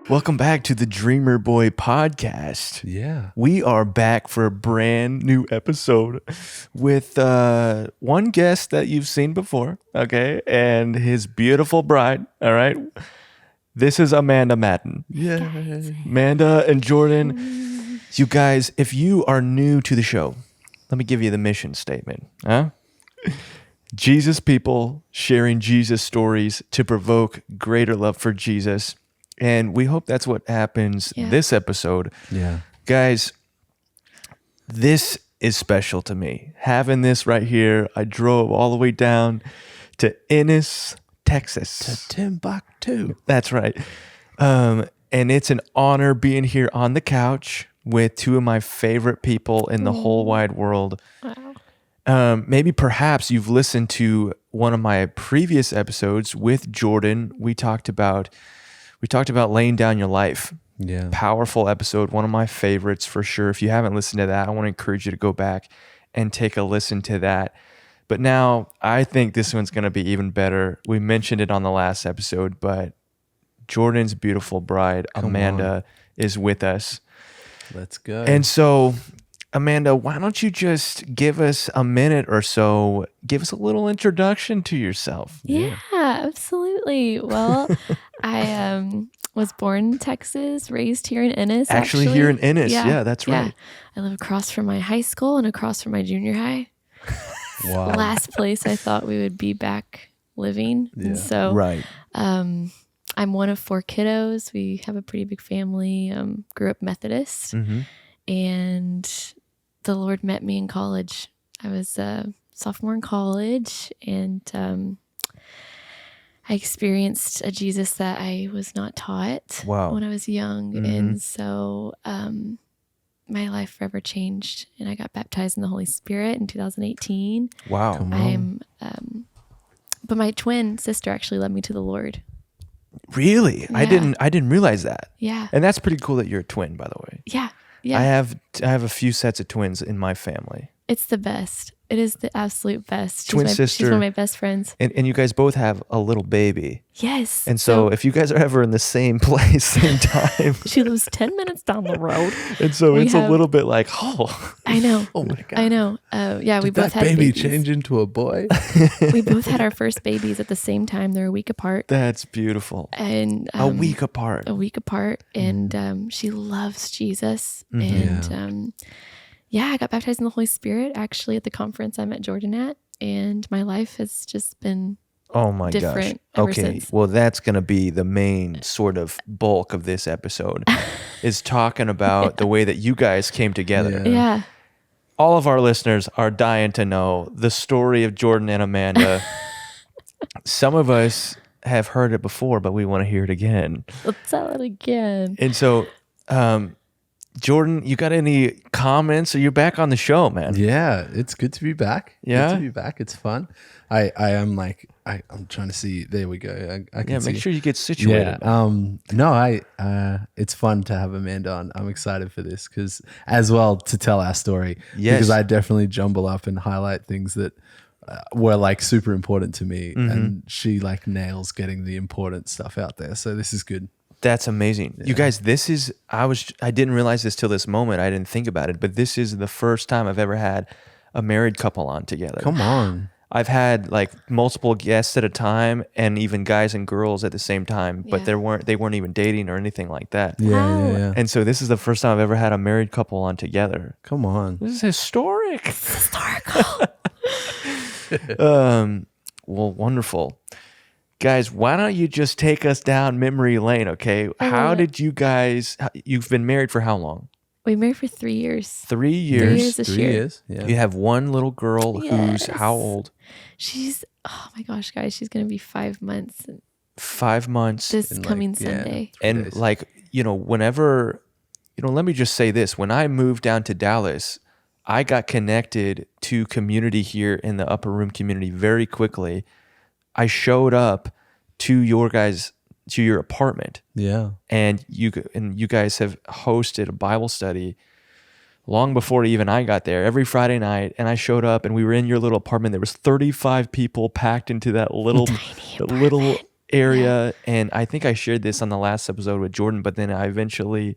Welcome back to the Dreamer Boy podcast. Yeah. We are back for a brand new episode with one guest that you've seen before, okay, and his beautiful bride, all right? This is Amanda Madden. Yay. Amanda and Jordan, you guys, if you are new to the show, let me give you the mission statement, huh? Jesus people sharing Jesus stories to provoke greater love for Jesus. And we hope that's what happens this episode. Yeah. Guys, this is special to me. Having this right here, I drove all the way down to Ennis, Texas. To Timbuktu. That's right. And it's an honor being here on the couch with two of my favorite people in the whole wide world. Wow. Maybe perhaps you've listened to one of my previous episodes with Jordan. We talked about laying down your life. Yeah. Powerful episode, one of my favorites for sure. If you haven't listened to that, I want to encourage you to go back and take a listen to that. But now I think this one's going to be even better. We mentioned it on the last episode, but Jordan's beautiful bride, Amanda, is with us. Let's go. And so, Amanda, why don't you just give us a minute or so, give us a little introduction to yourself. Yeah, absolutely. Well, I was born in Texas, raised here in Ennis. Actually here in Ennis. Yeah, that's right. Yeah. I live across from my high school and across from my junior high. Wow. Last place I thought we would be back living. Yeah. And so Right. I'm one of 4 kiddos. We have a pretty big family. Grew up Methodist. Mm-hmm. And the Lord met me in college. I was a sophomore in college, and I experienced a Jesus that I was not taught when I was young. Mm-hmm. And so my life forever changed, and I got baptized in the Holy Spirit in 2018. Wow. Come on. But my twin sister actually led me to the Lord. Really? Yeah. I didn't realize that. Yeah. And that's pretty cool that you're a twin, by the way. Yeah. Yeah. I have a few sets of twins in my family. It's the best. It is the absolute best. Twin She's sister. one of my best friends. And you guys both have a little baby. Yes. And so if you guys are ever in the same place, same time. She lives 10 minutes down the road. And so We it's have- a little bit like, oh. I know. Oh my God. I know. Yeah, we Did both that had baby babies. change into a boy? We both had our first babies at the same time. They're a week apart. That's beautiful. And A week apart. A week apart. And she loves Jesus. Mhm. And I got baptized in the Holy Spirit actually at the conference I met Jordan at. And my life has just been Oh my gosh. different ever Okay. since. Well, that's going to be the main sort of bulk of this episode is talking about the way that you guys came together. Yeah. Yeah. All of our listeners are dying to know the story of Jordan and Amanda. Some of us have heard it before, but we want to hear it again. Let's tell it again. And so, Jordan, you got any comments? Are you back on the show, man? Yeah. It's good to be back. Yeah? Good to be back. It's fun. I am like, I'm trying to see. There we go. I can Yeah, see. make sure you get situated. Yeah. No, it's fun to have Amanda on. I'm excited for this because as well to tell our story. Yes. Because I definitely jumble up and highlight things that were like super important to me, and she like nails getting the important stuff out there. So this is good. That's amazing. You guys, I didn't realize this till this moment. I didn't think about it, but this is the first time I've ever had a married couple on together. Come on. I've had like multiple guests at a time and even guys and girls at the same time, but Yeah. they weren't even dating or anything like that. Yeah. And so this is the first time I've ever had a married couple on together. Come on. This is historic. Historical. Well, wonderful. Guys, why don't you just take us down memory lane, okay? How did you guys, you've been married for how long? We married for 3 years. 3 3 years. years this 3 year. years. Yeah. You have one little girl who's Yes. how old? She's, oh my gosh, guys, she's going to be 5 months 5 months. this And, like, coming yeah. Sunday. And days. like, whenever, let me just say this. When I moved down to Dallas, I got connected to community here in the Upper Room community very quickly. I showed up to your apartment, Yeah. and you guys have hosted a Bible study long before even I got there every Friday night. And I showed up, and we were in your little apartment. There was 35 people packed into that little area. And I think I shared this on the last episode with Jordan, but then I eventually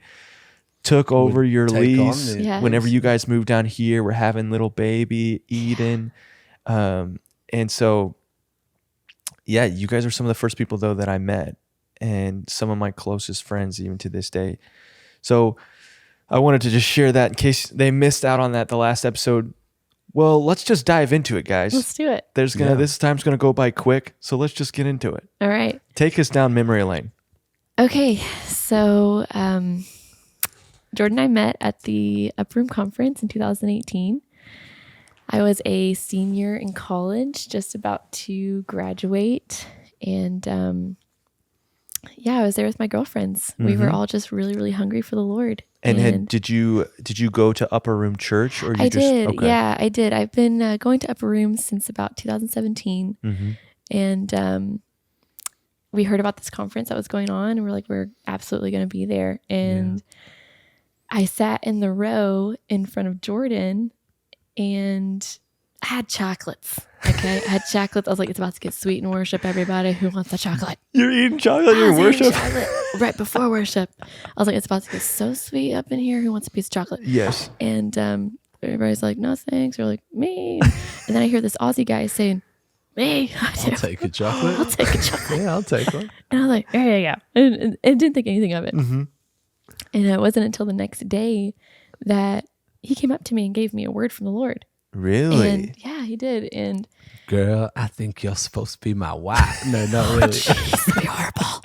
took over your take on lease the- Yeah. whenever you guys moved down here. We're having little baby Eden. And so, yeah, you guys are some of the first people though that I met, and some of my closest friends even to this day. So I wanted to just share that in case they missed out on that the last episode. Well, let's just dive into it, guys. Let's do it. This time's gonna go by quick, so let's just get into it. All right. Take us down memory lane. Okay. So Jordan and I met at the Upper Room Conference in 2018. I was a senior in college, just about to graduate. And I was there with my girlfriends. We were all just really, really hungry for the Lord. And did you go to Upper Room Church, or you I just did. Okay. Yeah, I did. I've been going to Upper Room since about 2017. And we heard about this conference that was going on, and we're like, we're absolutely going to be there. And I sat in the row in front of Jordan, and I had chocolates. Okay, I had chocolates. I was like, it's about to get sweet in worship. Everybody, who wants the chocolate? You're eating chocolate I during was eating worship? chocolate right before worship. I was like, it's about to get so sweet up in here. Who wants a piece of chocolate? Yes. And everybody's like, no thanks. Or like, me. And then I hear this Aussie guy saying, me. I'll take a chocolate. I'll take a chocolate. Yeah, I'll take one. And I was like, there you go. And didn't think anything of it. Mm-hmm. And it wasn't until the next day that he came up to me and gave me a word from the Lord. Really? And yeah, he did. And Girl, I think you're supposed to be my wife. No, not really. jeez, that'd be horrible.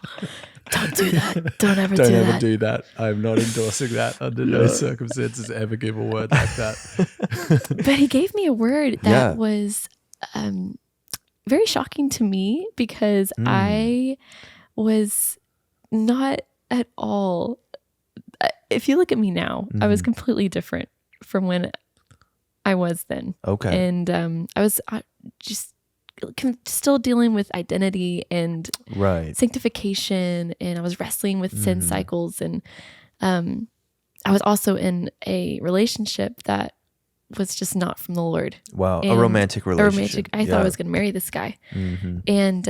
Don't do that. Don't ever Don't do ever that. do that. I'm not endorsing that under no circumstances. Ever give a word like that. But he gave me a word that Yeah. was very shocking to me, because I was not at all. If you look at me now, I was completely different from when I was then. Okay. And I was just still dealing with identity and Right. sanctification, and I was wrestling with sin cycles, and I was also in a relationship that was just not from the Lord. Wow. A And romantic relationship. I thought I was going to marry this guy. And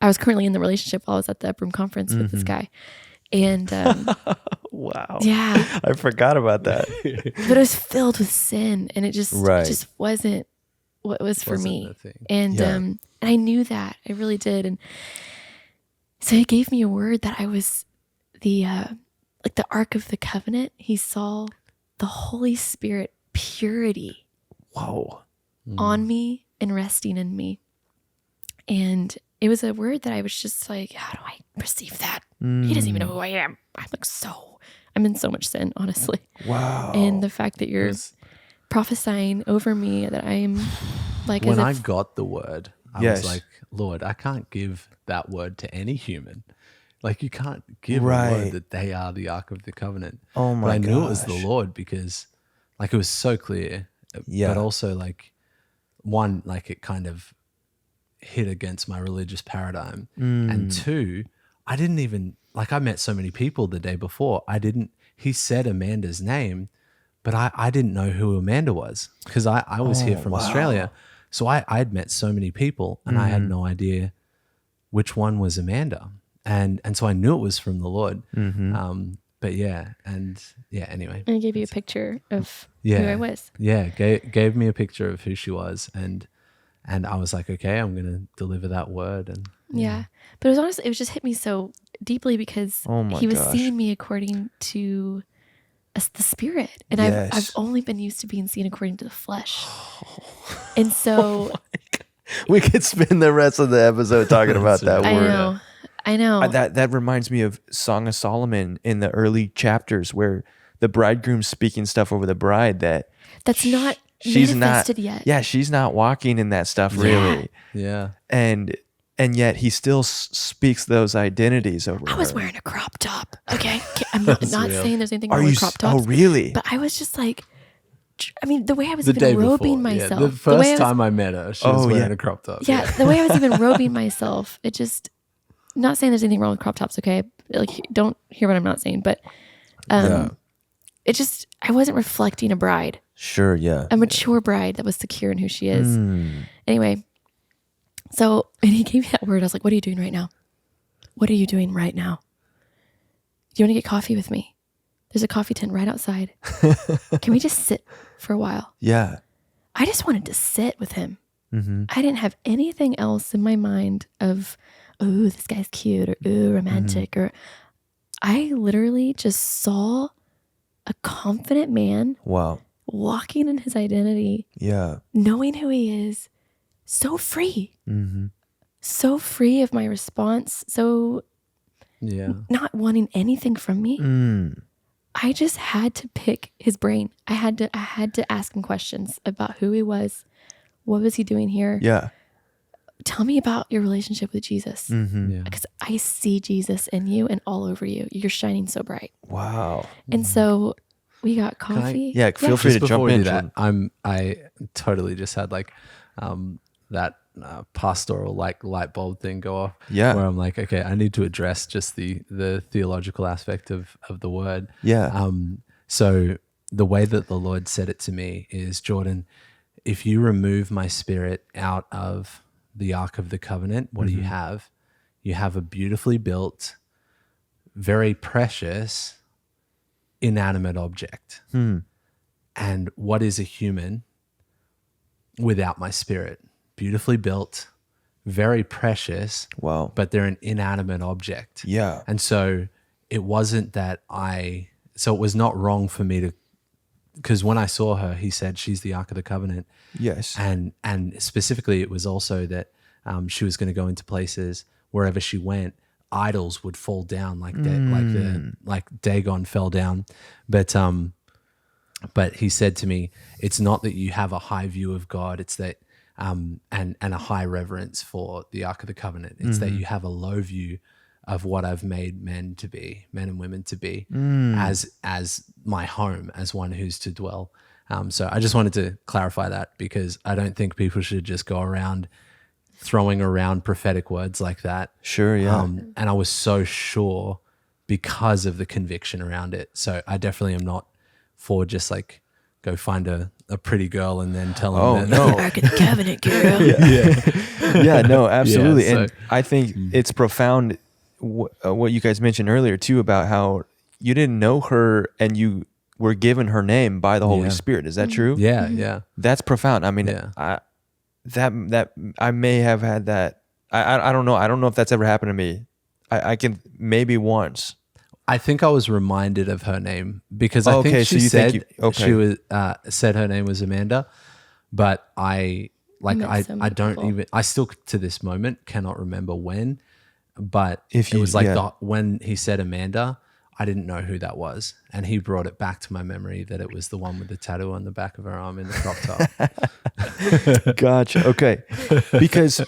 I was currently in the relationship while I was at the Upper Room Conference with this guy. And Wow. yeah, I forgot about that. but it was filled with sin, and it just wasn't what was for Wasn't me. the thing. And Yeah. and I knew that. I really did. And so he gave me a word that I was the Ark of the Covenant. He saw the Holy Spirit purity Whoa. on me and resting in me. And it was a word that I was just like, how do I perceive that? He doesn't even know who I am. I'm in so much sin, honestly. Wow. And the fact that you're Yes. prophesying over me that I'm like, When I as if, got the word, I Yes. was like, Lord, I can't give that word to any human. Like, you can't give a Right. word that they are the Ark of the Covenant. Oh my But I knew it was the gosh. Lord, because like it was so clear. Yeah. But also like one, like it kind of hit against my religious paradigm. And two, I didn't even, like, I met so many people the day before. He said Amanda's name, but I didn't know who Amanda was, because I was here from Australia. So I'd met so many people, and I had no idea which one was Amanda. And so I knew it was from the Lord. But anyway. and I gave you a picture of Yeah. who I was. Yeah, gave me a picture of who she was, and I was like, okay, I'm gonna deliver that word. And Yeah. But it was honestly, it was just hit me so deeply, because Oh my he was gosh. seeing me according to the Spirit. And Yes. I've only been used to being seen according to the flesh. And so We could spend the rest of the episode talking about that I word. know. That reminds me of Song of Solomon in the early chapters, where the bridegroom's speaking stuff over the bride that That's not she's manifested not yet. Yeah, she's not walking in that stuff really. yeah, And yet he still speaks those identities over I was her. wearing a crop top. Okay. I'm not real. saying there's anything Are wrong you with crop tops. Oh, really? But I was just like, I mean, the way I was the day even robing before, myself. the the way first I was, time I met her, she was Oh, wearing yeah. a crop top. yeah, the way I was even robing myself, it just, not saying there's anything wrong with crop tops, okay? Like, don't hear what I'm not saying, but Yeah. it just, I wasn't reflecting a bride, Sure, yeah. a mature bride that was secure in who she is. Anyway, So, and he gave me that word. I was like, what are you doing right now? What are you doing right now? Do you want to get coffee with me? There's a coffee tent right outside. Can we just sit for a while? Yeah. I just wanted to sit with him. Mm-hmm. I didn't have anything else in my mind of, oh, this guy's cute or ooh, romantic. Or I literally just saw a confident man Wow. walking in his identity, Yeah. knowing who he is, so free. Mm-hmm. So free of my response, so not wanting anything from me. I just had to pick his brain. I had to ask him questions about who he was. What was he doing here? Yeah. Tell me about your relationship with Jesus. Mm-hmm. Yeah. Because I see Jesus in you and all over you. You're shining so bright. Wow. And so we got coffee. Yeah, feel free Just to before jump we in. do that, Jordan. I totally just had like that pastoral like light bulb thing go off. Yeah. Where I'm like, okay, I need to address just the theological aspect of the word. Yeah. So the way that the Lord said it to me is, Jordan, if you remove my spirit out of the Ark of the Covenant, what do you have? You have a beautifully built, very precious, inanimate object. And what is a human without my spirit? Beautifully built, very precious, Wow. but they're an inanimate object. Yeah. And so it wasn't that so it was not wrong for me to, because when I saw her, he said, she's the Ark of the Covenant. Yes. And specifically it was also that she was going to go into places wherever she went, idols would fall down like Dagon fell down. But he said to me, it's not that you have a high view of God, it's that and a high reverence for the Ark of the Covenant. It's that you have a low view of what I've made men and women to be, as my home, as one who's to dwell. So I just wanted to clarify that, because I don't think people should just go around throwing around prophetic words like that. Sure. Yeah. And I was so sure because of the conviction around it. So I definitely am not for just like go find a pretty girl and then tell them that. no. Ark of the Covenant, girl. Yeah, no, absolutely. Yeah, And I think it's profound what you guys mentioned earlier too, about how you didn't know her and you were given her name by the Holy Spirit. Is that true? Yeah, yeah. That's profound. I mean, Yeah. that I may have had that. I don't know. I don't know if that's ever happened to me. I can maybe once. I think I was reminded of her name because I think she said she was said her name was Amanda, but I still to this moment cannot remember when, but it was like when he said Amanda, I didn't know who that was, and he brought it back to my memory that it was the one with the tattoo on the back of her arm in the crop top. Gotcha. Okay, because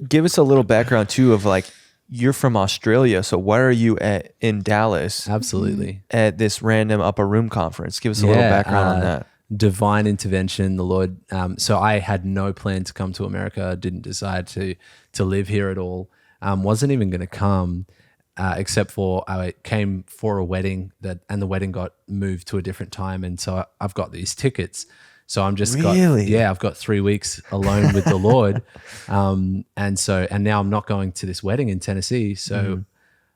give us a little background too of like, you're from Australia, so why are you in Dallas? Absolutely. At this random upper room conference. Give us a little background on that. Divine intervention, the Lord. So I had no plan to come to America. Didn't decide to live here at all. Wasn't even going to come, except for I came for a wedding and the wedding got moved to a different time, and so I've got these tickets. So I'm just I've got 3 weeks alone with the Lord. And now I'm not going to this wedding in Tennessee. So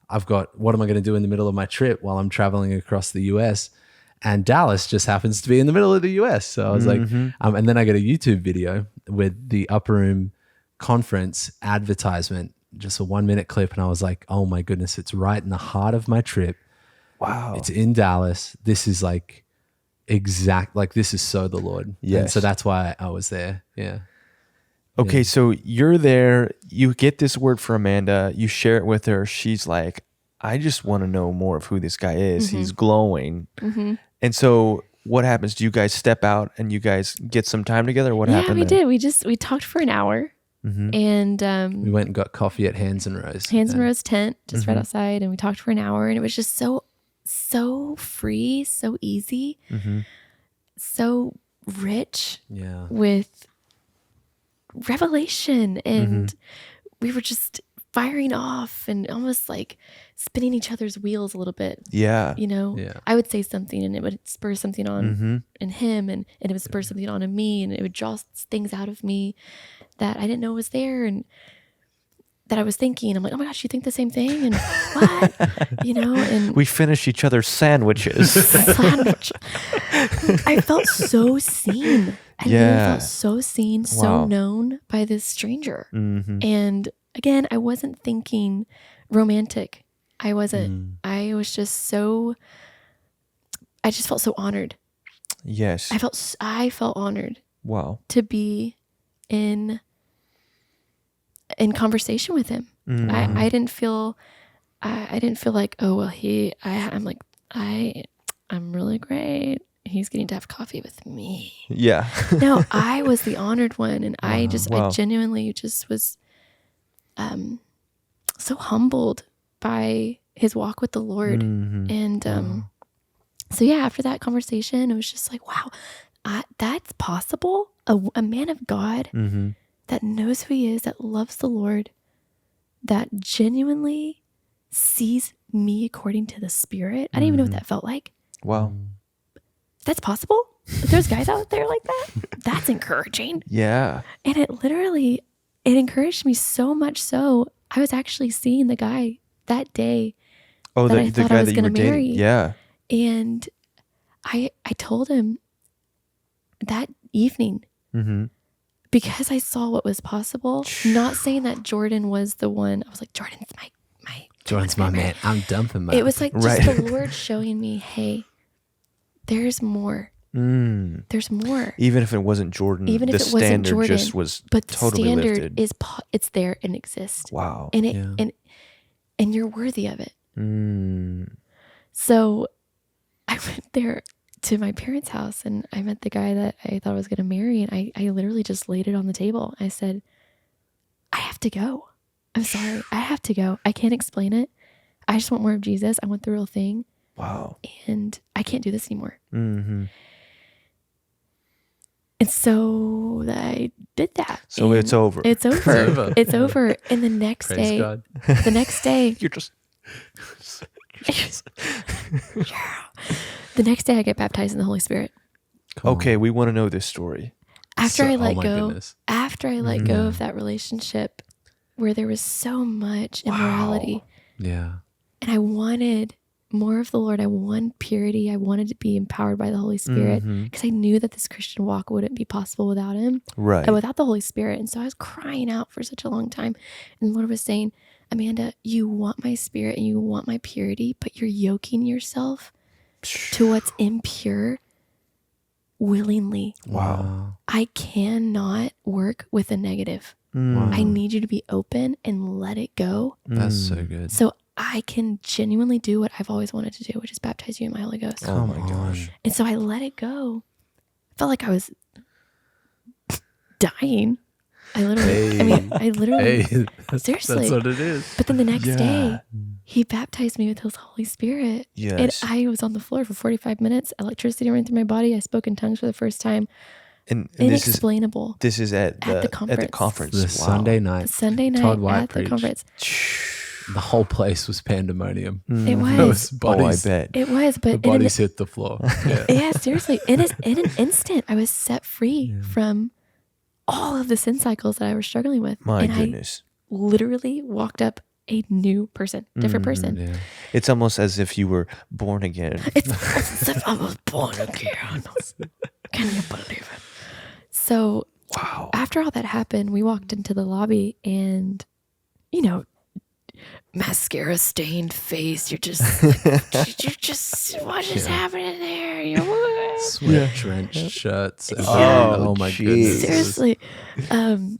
I've got, what am I going to do in the middle of my trip while I'm traveling across the US? And Dallas just happens to be in the middle of the US. So I was like, and then I get a YouTube video with the Upper Room Conference advertisement, just a 1-minute clip. And I was like, oh my goodness, it's right in the heart of my trip. Wow. It's in Dallas. This is like, this is so the Lord. Yes. And so that's why I was there. Yeah. Okay, so you're there, you get this word for Amanda, you share it with her. She's like, I just want to know more of who this guy is. He's glowing. And so what happens? Do you guys step out and you guys get some time together? What happened? Yeah, we did. We talked for an hour, and we went and got coffee at Hands and Rose. Hands and Rose tent, just right outside, and we talked for an hour, and it was just so free, so easy, so rich with revelation. And we were just firing off and almost like spinning each other's wheels a little bit. Yeah. You know, I would say something and it would spur something on in him, and it would spur something on in me, and it would draw things out of me that I didn't know was there. And that I was thinking. I'm like, oh my gosh, you think the same thing? And what? And We finish each other's sandwiches. sandwich. I felt so seen. I literally felt so seen, so known by this stranger. And again, I wasn't thinking romantic. I wasn't. I was just I just felt so honored. Yes. I felt honored. Wow. To be in conversation with him. I didn't feel like, oh well, I'm really great. He's getting to have coffee with me. Yeah. No, I was the honored one, and I genuinely just was so humbled by his walk with the Lord. And so yeah, after that conversation, it was just like, wow, that's possible. A man of God that knows who he is, that loves the Lord, that genuinely sees me according to the Spirit. I didn't even know what that felt like. Wow. That's possible? If there's guys out there like that? That's encouraging. Yeah. And it encouraged me so much so, I was actually seeing the guy that day that I thought I was going to marry. Yeah. And I told him that evening, because I saw what was possible, not saying that Jordan was the one. I was like, Jordan's my man. I'm dumping my. It was like just the Lord showing me, hey, there's more. There's more. Even if it wasn't Jordan, even if the it wasn't standard Jordan, just was but totally the standard lifted. is it's there and exists. Wow. And and you're worthy of it. So I went there to my parents' house, and I met the guy that I thought I was going to marry, and I literally just laid it on the table. I said, I have to go. I'm sorry. I have to go. I can't explain it. I just want more of Jesus. I want the real thing. Wow. And I can't do this anymore. And so I did that. So it's over. It's over. It's over. And the next Praise day, God. the next day, You're just. the next day I get baptized in the Holy Spirit. Okay, we want to know this story. After I let my go, goodness. after I let go of that relationship where there was so much immorality, Yeah. and I wanted more of the Lord. I wanted purity. I wanted to be empowered by the Holy Spirit because I knew that this Christian walk wouldn't be possible without him, Right. and without the Holy Spirit. And so I was crying out for such a long time. And the Lord was saying, Amanda, you want my spirit and you want my purity, but you're yoking yourself to what's impure willingly. Wow. I cannot work with a negative. Wow. I need you to be open and let it go. That's so good. So I can genuinely do what I've always wanted to do, which is baptize you in my Holy Ghost. Oh my gosh. And so I let it go. I felt like I was dying. I literally, seriously. That's what it is. But then the next day, he baptized me with his Holy Spirit. Yes. And I was on the floor for 45 minutes. Electricity ran through my body. I spoke in tongues for the first time. And Inexplainable. This is at the conference. The Sunday night. Sunday night Todd White at the preached. conference. The whole place was pandemonium. It was. Those Oh, I bodies, bet. It was, the but bodies hit the floor. Yeah. yeah, seriously. In an instant, I was set free from all of the sin cycles that I was struggling with. My and goodness. I literally walked up a new person, different person. Yeah. It's almost as if you were born again. It's as if I was born again. Can you believe it? So Wow. after all that happened, we walked into the lobby and, mascara stained face. You're just, what is happening there? Sweat drenched shirts. Oh, my jeez. goodness. Seriously. And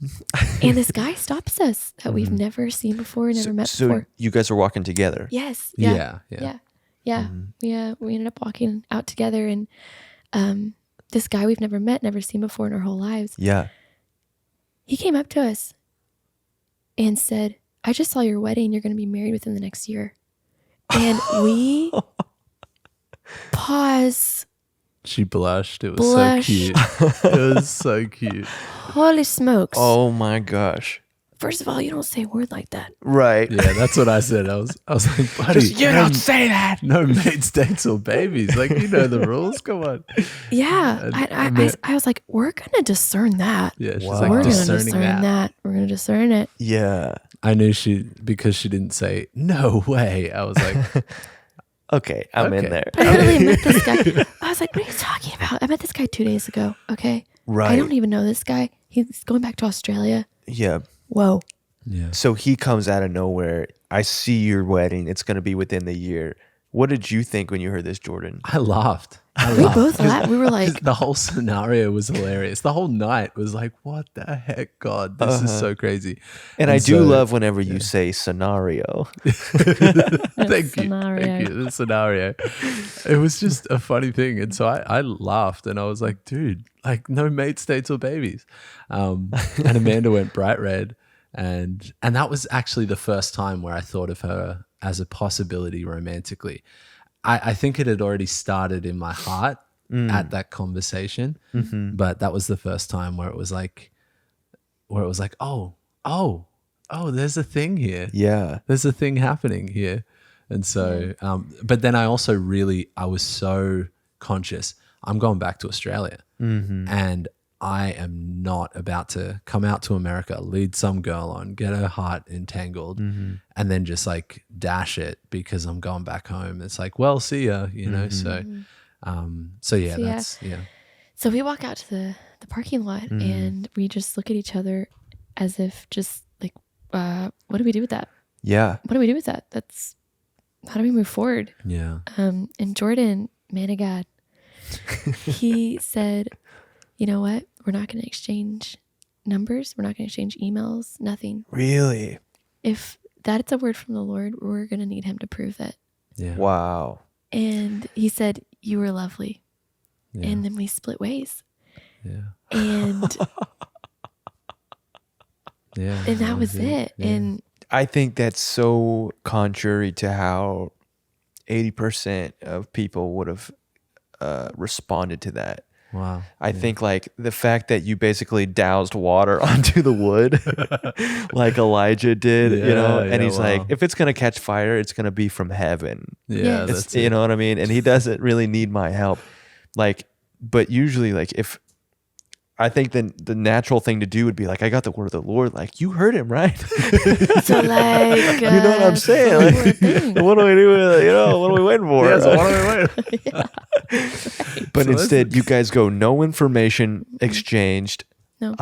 this guy stops us that we've never seen before, never met So before. you guys are walking together. Yes. Yeah. Yeah. We ended up walking out together, and this guy we've never met, never seen before in our whole lives. Yeah. He came up to us and said, I just saw your wedding. You're going to be married within the next year. And we paused. She blushed. It was Blush. so cute. It was so cute. Holy smokes. Oh my gosh. First of all, you don't say a word like that. Right. Yeah, that's what I said. I was like, buddy, You don't say that. no mates, dates, or babies. Like, you know the rules. Come on. Yeah. I was like, we're going to discern that. Yeah, she's Wow. like We're going to discerning discern that. that. We're going to discern it. Yeah. I knew because she didn't say, no way. I was like, Okay, I'm in Okay. there. I literally met this guy. I was like, what are you talking about? I met this guy 2 days ago. Okay. Right. I don't even know this guy. He's going back to Australia. Yeah. Whoa. yeah. So he comes out of nowhere. I see your wedding. It's going to be within the year. What did you think when you heard this, Jordan? I laughed. We both laughed. We were like, The whole scenario was hilarious. The whole night was like, what the heck, God? This is so crazy. And I do so- love whenever you say scenario. Thank scenario. you. The scenario. It was just a funny thing. And so I laughed and I was like, dude, like no mates, dates, or babies. And Amanda went bright red. And that was actually the first time where I thought of her as a possibility romantically. I think it had already started in my heart at that conversation, but that was the first time where it was like, oh, there's a thing here. Yeah. There's a thing happening here. And so, but then I also I was so conscious. I'm going back to Australia and I am not about to come out to America, lead some girl on, get her heart entangled, and then just like dash it because I'm going back home. It's like, well, see ya, you know? So yeah, So we walk out to the parking lot and we just look at each other as if just like, what do we do with that? Yeah. What do we do with that? How do we move forward? yeah. And Jordan, man of God, he said, you know what? We're not going to exchange numbers. We're not going to exchange emails, nothing. Really? If that's a word from the Lord, we're going to need him to prove it. Yeah. And Wow. he said, you were lovely. Yeah. And then we split ways. Yeah. And Yeah. and that was it. Yeah. And I think that's so contrary to how 80% of people would have responded to that. Wow. I think like the fact that you basically doused water onto the wood like Elijah did, you know, and Yeah, he's like, if it's going to catch fire, it's going to be from heaven. Yeah, Yes. It's, that's you it. know what I mean? And he doesn't really need my help. Like, but usually like if I think the natural thing to do would be like, I got the word of the Lord. Like, you heard him, right? so like, You know what I'm saying? so Like, we're a thing. what do we do with it? You know, what are we waiting for? Yeah, so what are we waiting? But So instead, you guys go no information exchanged. No.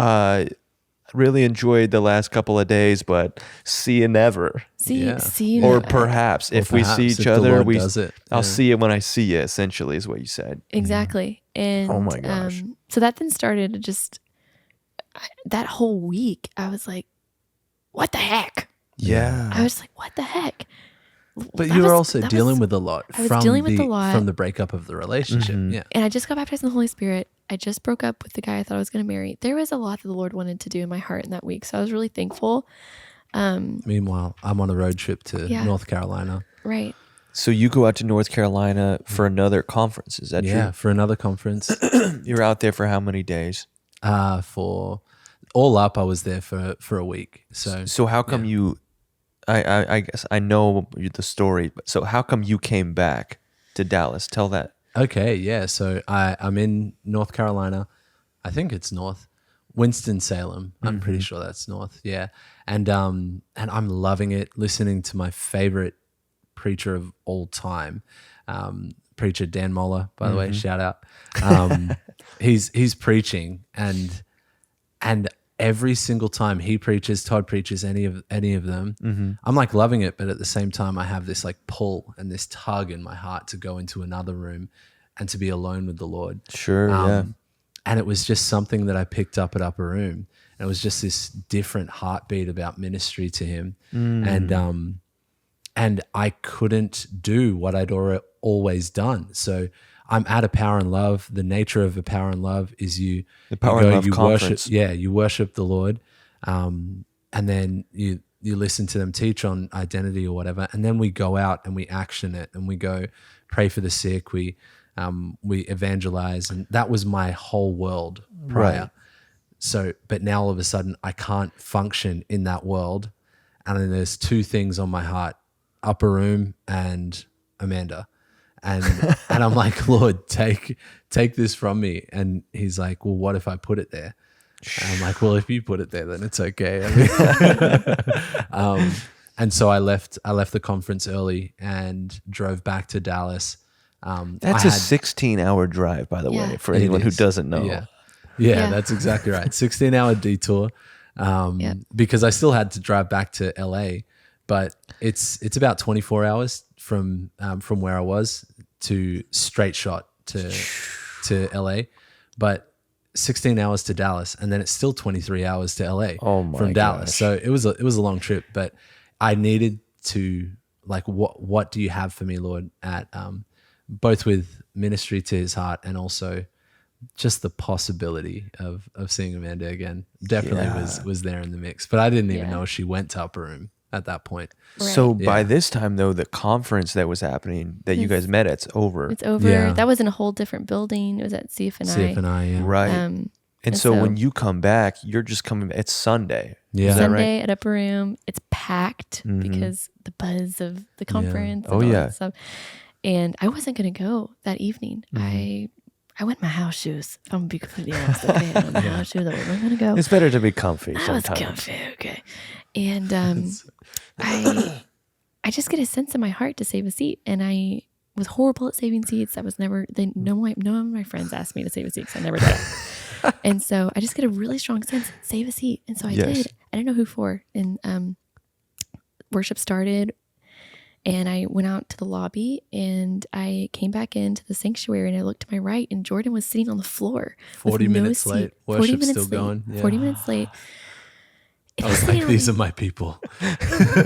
Really enjoyed the last couple of days, but see you never. See, Yeah. Or no, perhaps if we see perhaps each if the other, Lord does it. I'll Yeah. see you when I see you. Essentially, is what you said. exactly. And Oh my gosh. so that then started that whole week. I was like, what the heck? Yeah. I was like, what the heck? But That you were was- also that dealing was- with a lot I was dealing with a lot. from the breakup of the relationship. Yeah. And I just got baptized in the Holy Spirit. I just broke up with the guy I thought I was going to marry. There was a lot that the Lord wanted to do in my heart in that week. So I was really thankful. Meanwhile, I'm on a road trip to Yeah. North Carolina. Right. So you go out to North Carolina for another conference. Is that Yeah, for another conference. true? You're out there for how many days? For all up, I was there for a week. So how come you? I guess I know the story, but so how come you came back to Dallas? Tell that. okay, yeah. So I'm in North Carolina. I think it's North Winston-Salem. I'm pretty sure that's North. Yeah, and I'm loving it. Listening to my favorite preacher of all time, preacher Dan Moller. By the way, shout out. He's preaching and every single time he preaches, Todd preaches, any of them, I'm like loving it. But at the same time, I have this like pull and this tug in my heart to go into another room and to be alone with the Lord. Sure. Yeah. And it was just something that I picked up at Upper Room. And it was just this different heartbeat about ministry to him. And I couldn't do what I'd always done. So I'm at a Power and Love. The nature of a Power and Love is the Power and Love conference. you worship the Lord, and then you listen to them teach on identity or whatever, and then we go out and we action it, and we go pray for the sick. We evangelize, and that was my whole world prior. Right. So, but now all of a sudden I can't function in that world, and then there's two things on my heart: Upper Room and Amanda. And I'm like, Lord, take this from me. And he's like, well, what if I put it there? And I'm like, well, if you put it there, then it's okay. I mean, and so I left the conference early and drove back to Dallas. That's a 16-hour drive, by the way, for anyone who doesn't know. Yeah, that's exactly right. 16-hour detour. Because I still had to drive back to LA, but it's about 24 hours from where I was to straight shot to LA, but 16 hours to Dallas, and then it's still 23 hours to LA from Dallas. So it was a long trip, but I needed to, like, what do you have for me, Lord, at both with ministry to his heart and also just the possibility of seeing Amanda again definitely was there in the mix. But I didn't even know she went to Upper Room at that point. Right. So by this time, though, the conference that was happening that you guys met, it's over. It's over. Yeah. That was in a whole different building. It was at CFNI. CFNI, yeah. Right. And so so when you come back, you're just coming. It's Sunday. Yeah. Is that Sunday right? at Upper Room. It's packed because the buzz of the conference. Oh, and all yeah. that stuff. And I wasn't going to go that evening. I went in my house shoes. I'm going to be completely honest. Okay, I went in my house shoes. I wasn't going to go. It's better to be comfy I was sometimes. comfy, okay. And I just get a sense in my heart to save a seat, and I was horrible at saving seats. I was never. No one of my friends asked me to save a seat because I never did it. And so I just get a really strong sense, save a seat, and so I did. I didn't know who for, and worship started, and I went out to the lobby, and I came back into the sanctuary, and I looked to my right, and Jordan was sitting on the floor. 40 with no minutes seat. late. 40 Worship's minutes still late. going. Yeah. 40 minutes late. I was like, these are my people.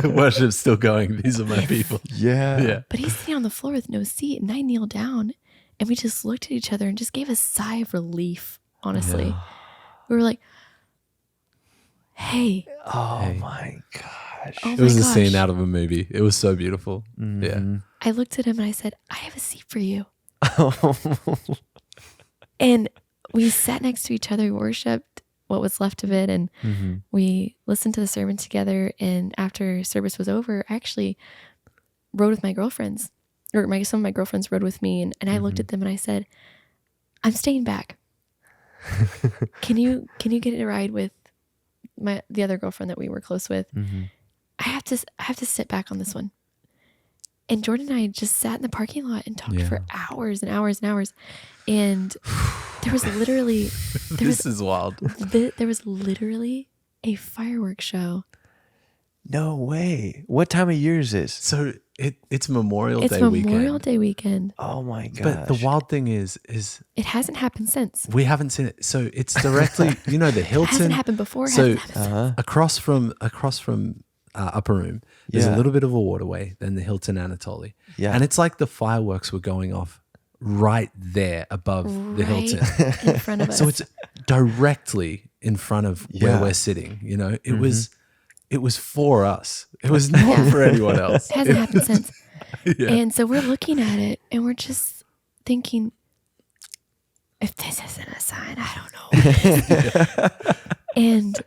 Worship's still going. These are my people. Yeah. But he's sitting on the floor with no seat, and I kneeled down, and we just looked at each other and just gave a sigh of relief, honestly. Yeah. We were like, hey. Oh my gosh. Oh It was my a scene gosh. out of a movie. It was so beautiful. Yeah. I looked at him and I said, I have a seat for you. And we sat next to each other, we worshiped what was left of it, and we listened to the sermon together. And after service was over, I actually rode with my girlfriends, or some of my girlfriends rode with me, and I looked at them and I said, I'm staying back. Can you get a ride with the other girlfriend that we were close with? I have to sit back on this one. And Jordan and I just sat in the parking lot and talked for hours and hours and hours. And there was literally This is wild. there was literally a fireworks show. No way. What time of year is this? So it's Memorial Day It's weekend. Memorial Day weekend. Oh my gosh. But the wild thing is It hasn't happened since. we haven't seen it. So it's directly, the It Hilton. hasn't happened before. It So hasn't happened since. across from Upper Room, there's a little bit of a waterway, then the Hilton Anatoly. Yeah. And it's like the fireworks were going off right there above the Right Hilton. in front of us. So it's directly in front of where we're sitting. It was for us. It was not for anyone else. It hasn't happened since. Yeah. And so we're looking at it and we're just thinking, if this isn't a sign, I don't know. And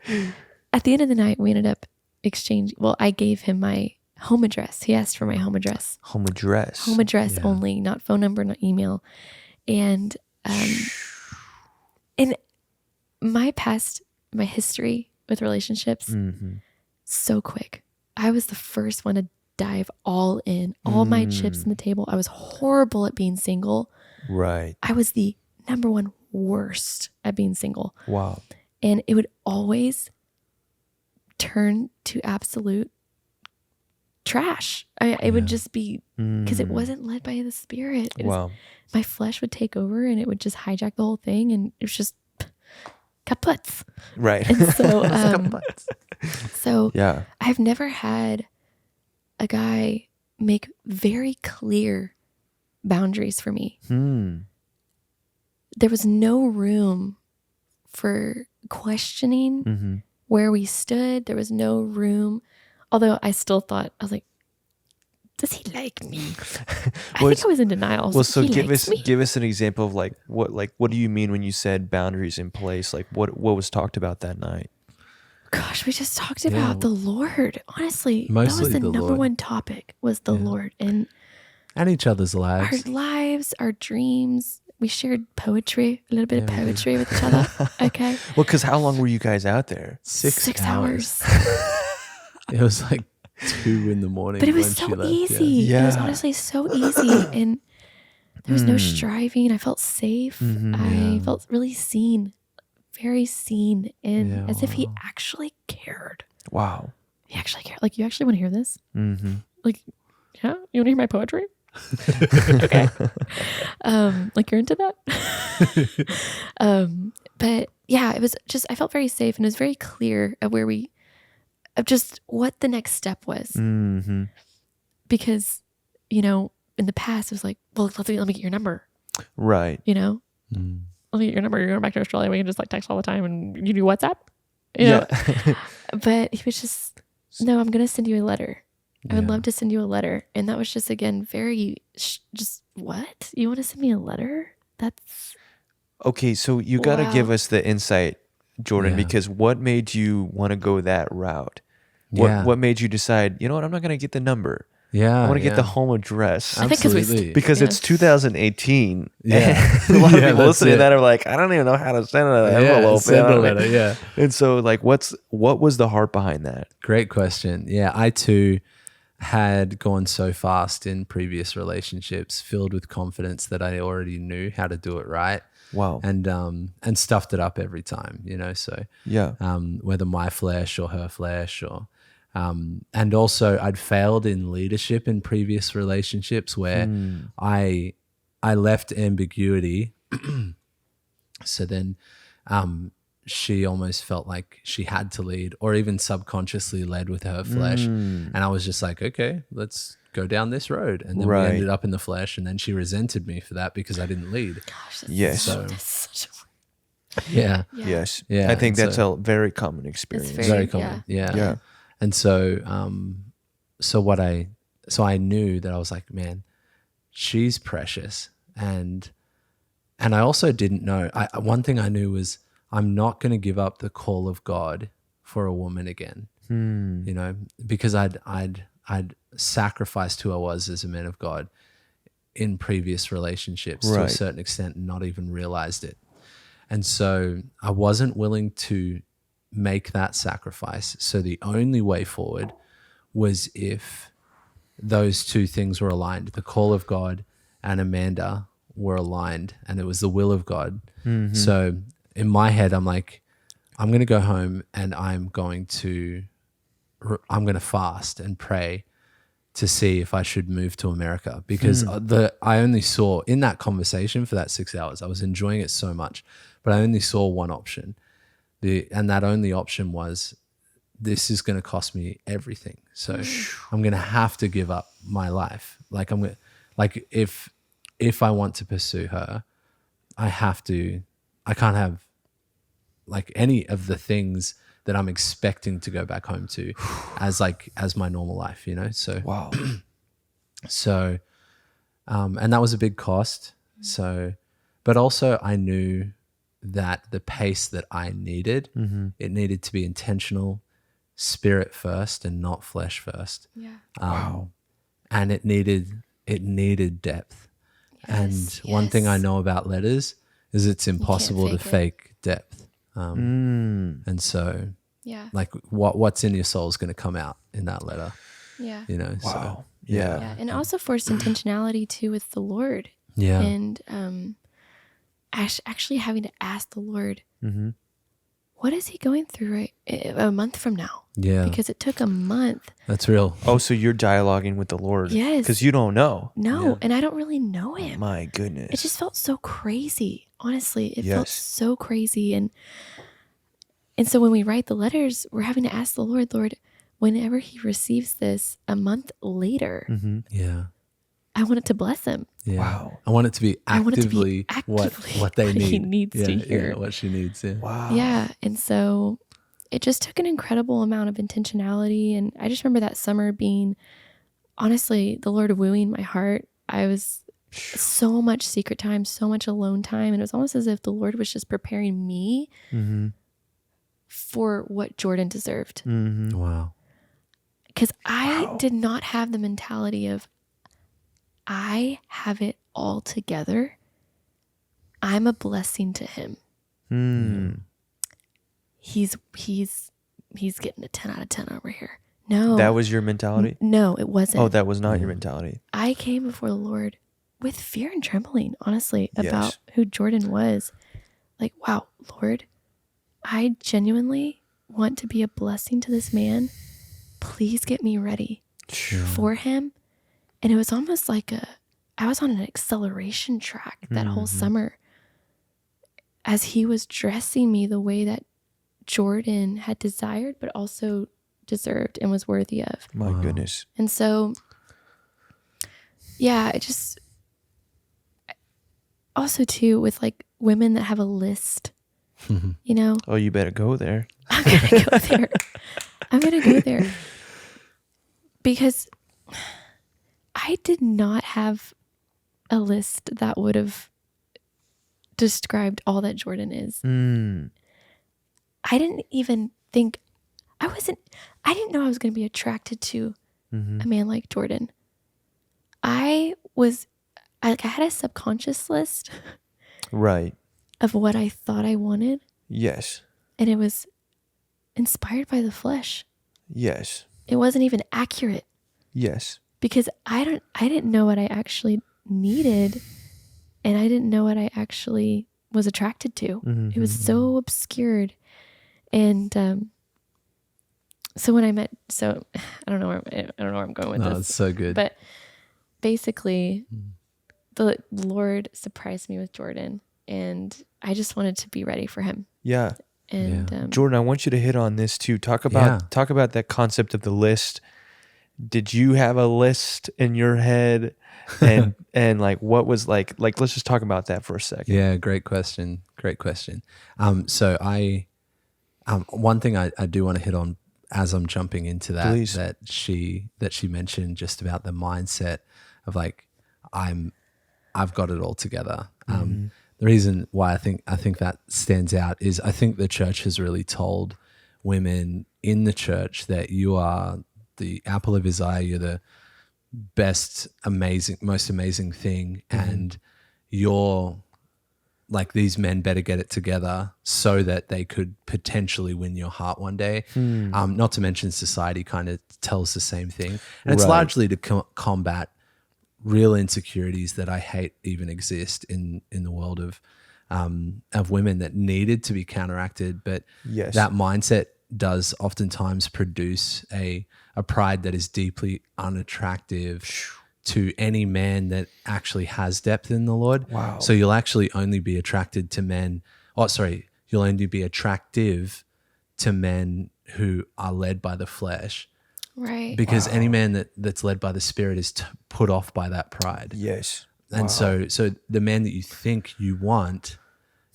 at the end of the night, we ended up exchanging. Well, I gave him my home address. He asked for my home address. Home address. Home address only, not phone number, not email. And in my history with relationships, so quick. I was the first one to dive all in, all my chips in the table. I was horrible at being single. Right. I was the number one worst at being single. Wow. And it would always turn to absolute trash. It would just be, because it wasn't led by the Spirit. It was, my flesh would take over and it would just hijack the whole thing. And it was just kaputs. Right. And so Yeah. I've never had a guy make very clear boundaries for me. There was no room for questioning where we stood. There was no room, although I still thought, I was like, does he like me? I think I was in denial. Well, so he give likes me. us an example of what do you mean when you said boundaries in place? Like what was talked about that night? Gosh, we just talked about the Lord. Honestly, Mostly that was the number Lord. one topic was the Lord and And each other's lives. our lives, our dreams, we shared poetry, a little bit of poetry with each other. Okay. Well, because how long were you guys out there? 6 hours. It was like 2 in the morning. But it was when she so left. easy. Yeah. It was honestly so easy. And there was no striving. I felt safe. I felt really seen, very seen. And as if he actually cared. Wow. He actually cared. Like, you actually want to hear this? Mm-hmm. Like, yeah? You want to hear my poetry? Okay. Like, you're into that? But yeah, it was just, I felt very safe, and it was very clear of just what the next step was. Mm-hmm. Because, you know, in the past it was like, well, let me get your number. Right. You know? Let me get your number. You're going back to Australia. We can just like text all the time, and you do WhatsApp. You know? But he was just, no, I'm going to send you a letter. I would love to send you a letter. And that was just, again, very, just, what? You want to send me a letter? That's... Okay, so you got to give us the insight, Jordan, because what made you want to go that route? What made you decide, you know what, I'm not going to get the number. Yeah. I want to get the home address. I think because it's 2018. Yeah. A lot of people listening to that are like, I don't even know how to send an envelope. Send a letter, yeah. And so, like, what was the heart behind that? Great question. Yeah, I too had gone so fast in previous relationships, filled with confidence that I already knew how to do it right. Wow. And stuffed it up every time, you know. So whether my flesh or her flesh, or and also I'd failed in leadership in previous relationships where I left ambiguity. So then she almost felt like she had to lead, or even subconsciously led with her flesh. And I was just like, okay, let's go down this road. And then we ended up in the flesh, and then she resented me for that because I didn't lead. Gosh, yes. that's such a... Yes. Yeah. I think that's a very common experience. Very common. Yeah. And so, so I knew that I was like, man, she's precious. And I also didn't know, one thing I knew was I'm not going to give up the call of God for a woman again, you know, because I'd sacrificed who I was as a man of God in previous relationships to a certain extent and not even realized it. And so I wasn't willing to make that sacrifice. So the only way forward was if those two things were aligned. The call of God and Amanda were aligned, and it was the will of God. So in my head, I'm like, I'm going to go home and I'm going to fast and pray to see if I should move to America, because I only saw in that conversation for that 6 hours, I was enjoying it so much, but I only saw one option. And that only option was, this is going to cost me everything. So I'm going to have to give up my life. Like if I want to pursue her, I can't have like any of the things that I'm expecting to go back home to as my normal life, you know? So, wow. So, and that was a big cost. So, but also I knew that the pace that I needed, it needed to be intentional, spirit first and not flesh first. Yeah. Wow. And it needed depth. Yes, and one thing I know about letters is it's impossible to fake depth. And so like what's in your soul is going to come out in that letter. Yeah. You know? Wow. So, Yeah. And also forced intentionality too with the Lord. Yeah. And actually having to ask the Lord, what is he going through a month from now? Yeah. Because it took a month. That's real. Oh, so you're dialoguing with the Lord. Yes. Because you don't know. No. Yeah. And I don't really know him. My goodness. It just felt so crazy. Honestly, it felt so crazy. And so when we write the letters, we're having to ask the Lord, whenever he receives this a month later, Yeah. I want it to bless him. Yeah. Wow. I want it to be actively, what they need. He needs to hear. Yeah, what she needs. Yeah. Wow. Yeah. And so it just took an incredible amount of intentionality. And I just remember that summer being, honestly, the Lord wooing my heart. I was so much secret time, so much alone time. And it was almost as if the Lord was just preparing me for what Jordan deserved. Wow. Because I did not have the mentality of, I have it all together. I'm a blessing to him. He's getting a 10 out of 10 over here. No. That was your mentality? No, it wasn't. Oh, that was not your mentality. I came before the Lord with fear and trembling, honestly, Yes. about who Jordan was. Like, wow, Lord, I genuinely want to be a blessing to this man. Please get me ready for him. And it was almost like I was on an acceleration track that whole summer as he was dressing me the way that Jordan had desired, but also deserved and was worthy of. My goodness. And so, yeah, also too, with like women that have a list, you know, Oh, you better go there. I'm going to go there. I'm going to go there because I did not have a list that would have described all that Jordan is. I didn't even think I didn't know I was going to be attracted to a man like Jordan. I had a subconscious list Right. of what I thought I wanted, Yes. and it was inspired by the flesh. Yes. It wasn't even accurate Yes. because I didn't know what I actually needed, and I didn't know what I actually was attracted to. It was so obscured. And so when I met, I don't know where I'm going with No, this. it's so good. But basically, the Lord surprised me with Jordan, and I just wanted to be ready for him. Yeah. And Jordan, I want you to hit on this too. Talk about that concept of the list. Did you have a list in your head? And like what was like let's just talk about that for a second. Yeah, great question. So I one thing I do want to hit on as I'm jumping into that, Please. that she mentioned just about the mindset of like I've got it all together. The reason why I think that stands out is I think the church has really told women in the church that you are the apple of his eye, you're the best, most amazing thing, and you're like, these men better get it together so that they could potentially win your heart one day. Not to mention society kind of tells the same thing. And it's Right. largely to combat real insecurities that I hate even exist in the world of women that needed to be counteracted. But Yes. that mindset does oftentimes produce a pride that is deeply unattractive to any man that actually has depth in the Lord. Wow. So you'll actually only be attracted to men. You'll only be attractive to men who are led by the flesh. right. Because any man that's led by the Spirit is put off by that pride. Yes. And so the man that you think you want,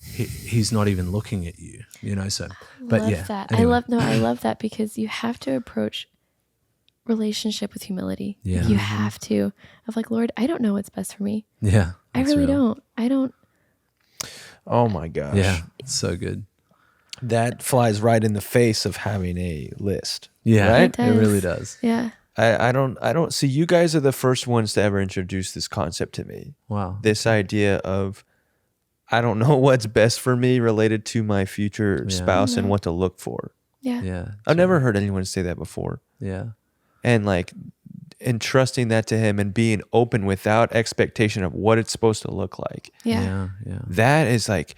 he's not even looking at you, you know. So, but love yeah, that. anyway. I love that because you have to approach relationship with humility. Yeah. You have to, of like, Lord, I don't know what's best for me. Yeah, I that's really real. don't. I don't. Oh my gosh. Yeah, it's so good. That flies right in the face of having a list. Yeah, Right? it really does. Yeah. I don't see, you guys are the first ones to ever introduce this concept to me. Wow. This idea of I don't know what's best for me related to my future spouse and what to look for. Yeah. Yeah, I've never heard anyone say that before. yeah, And like entrusting that to him and being open without expectation of what it's supposed to look like. Yeah. yeah. That is like,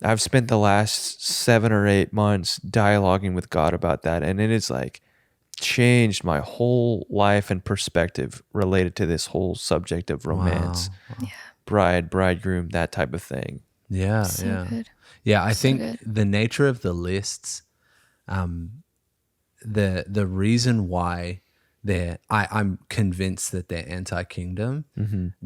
I've spent the last 7 or 8 months dialoguing with God about that. And it is like changed my whole life and perspective related to this whole subject of romance, Wow. bride, bridegroom, that type of thing. Yeah, So yeah. good. Yeah, I So think good. the nature of the lists, the reason why I'm convinced that they're anti-kingdom.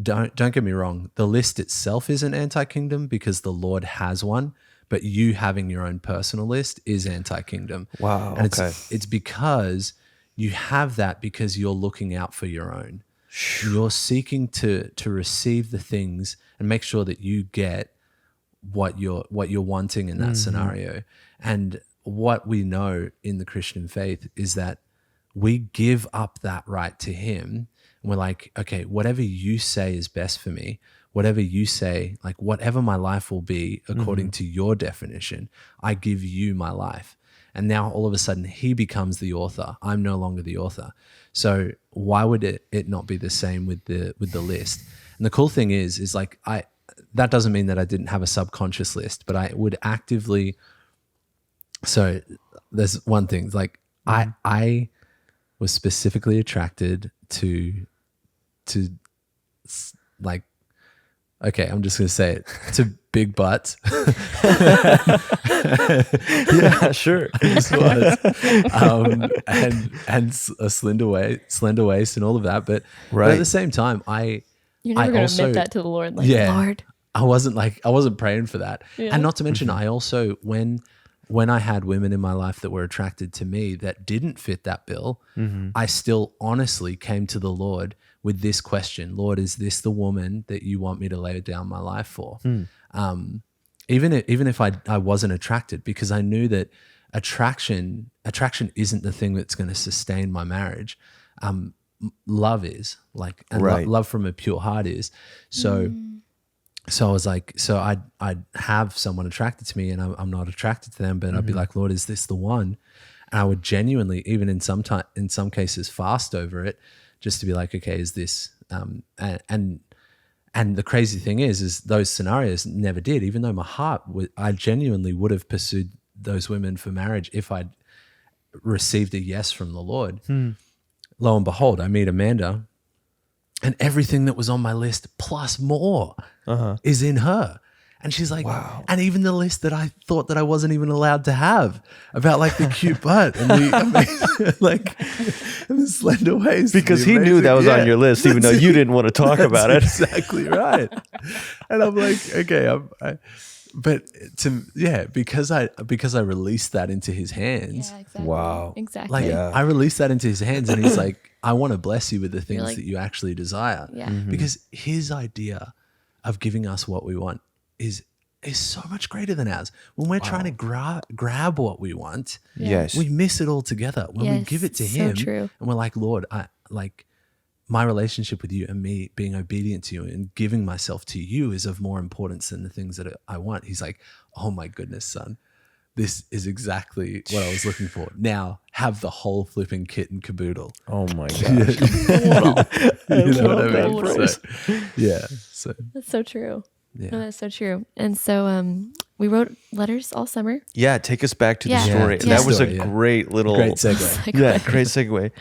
Don't get me wrong. The list itself isn't anti-kingdom because the Lord has one, but you having your own personal list is anti-kingdom. Wow, And okay. it's because you have that because you're looking out for your own. You're seeking to receive the things and make sure that you get what you're wanting in that scenario. And what we know in the Christian faith is that we give up that right to him. And we're like, okay, whatever you say is best for me, whatever you say, like whatever my life will be according to your definition, I give you my life. And now all of a sudden he becomes the author. I'm no longer the author. So why would it not be the same with the list? And the cool thing is like that doesn't mean that I didn't have a subconscious list, but I would actively. So there's one thing, like I was specifically attracted to like, okay, I'm just going to say it, to big butts. Yeah, sure. and a slender waist and all of that. But at the same time, You're never going to admit that to the Lord. Like, Lord. I wasn't praying for that. Yeah. And not to mention, I also, when I had women in my life that were attracted to me that didn't fit that bill, I still honestly came to the Lord with this question: Lord, is this the woman that you want me to lay down my life for? Even if I wasn't attracted, because I knew that attraction isn't the thing that's going to sustain my marriage. Love is, like, and love from a pure heart is. So I was like, so I'd have someone attracted to me and I'm not attracted to them, but I'd be like, Lord, is this the one? And I would genuinely, even in some cases, fast over it, just to be like, okay, is this, and the crazy thing is those scenarios never did, even though my heart, I genuinely would have pursued those women for marriage if I'd received a yes from the Lord. Lo and behold, I meet Amanda, and everything that was on my list plus more is in her. And she's like, wow. And even the list that I thought that I wasn't even allowed to have, about like the cute butt and the like and the slender waist. Because he knew that was on your list, even though you didn't want to talk about it. Exactly right. And I'm like, okay, because I released that into his hands. Yeah, exactly. Wow. Exactly. Like I released that into his hands, and he's like, I want to bless you with the things that you actually desire. Yeah. Because his idea of giving us what we want is so much greater than ours. When we're trying to grab what we want, Yes, we miss it all together. When we give it to him, and we're like, Lord, I like my relationship with you and me being obedient to you and giving myself to you is of more importance than the things that I want. He's like, oh my goodness, son, this is exactly what I was looking for. Now have the whole flipping kit and caboodle. Oh my gosh. You know what I mean? So, yeah. So That's so true. yeah. No, that's so true. And so we wrote letters all summer. Yeah, take us back to the Yeah. story. Yeah. That was a Story, yeah. great little Great segue. Yeah, great segue.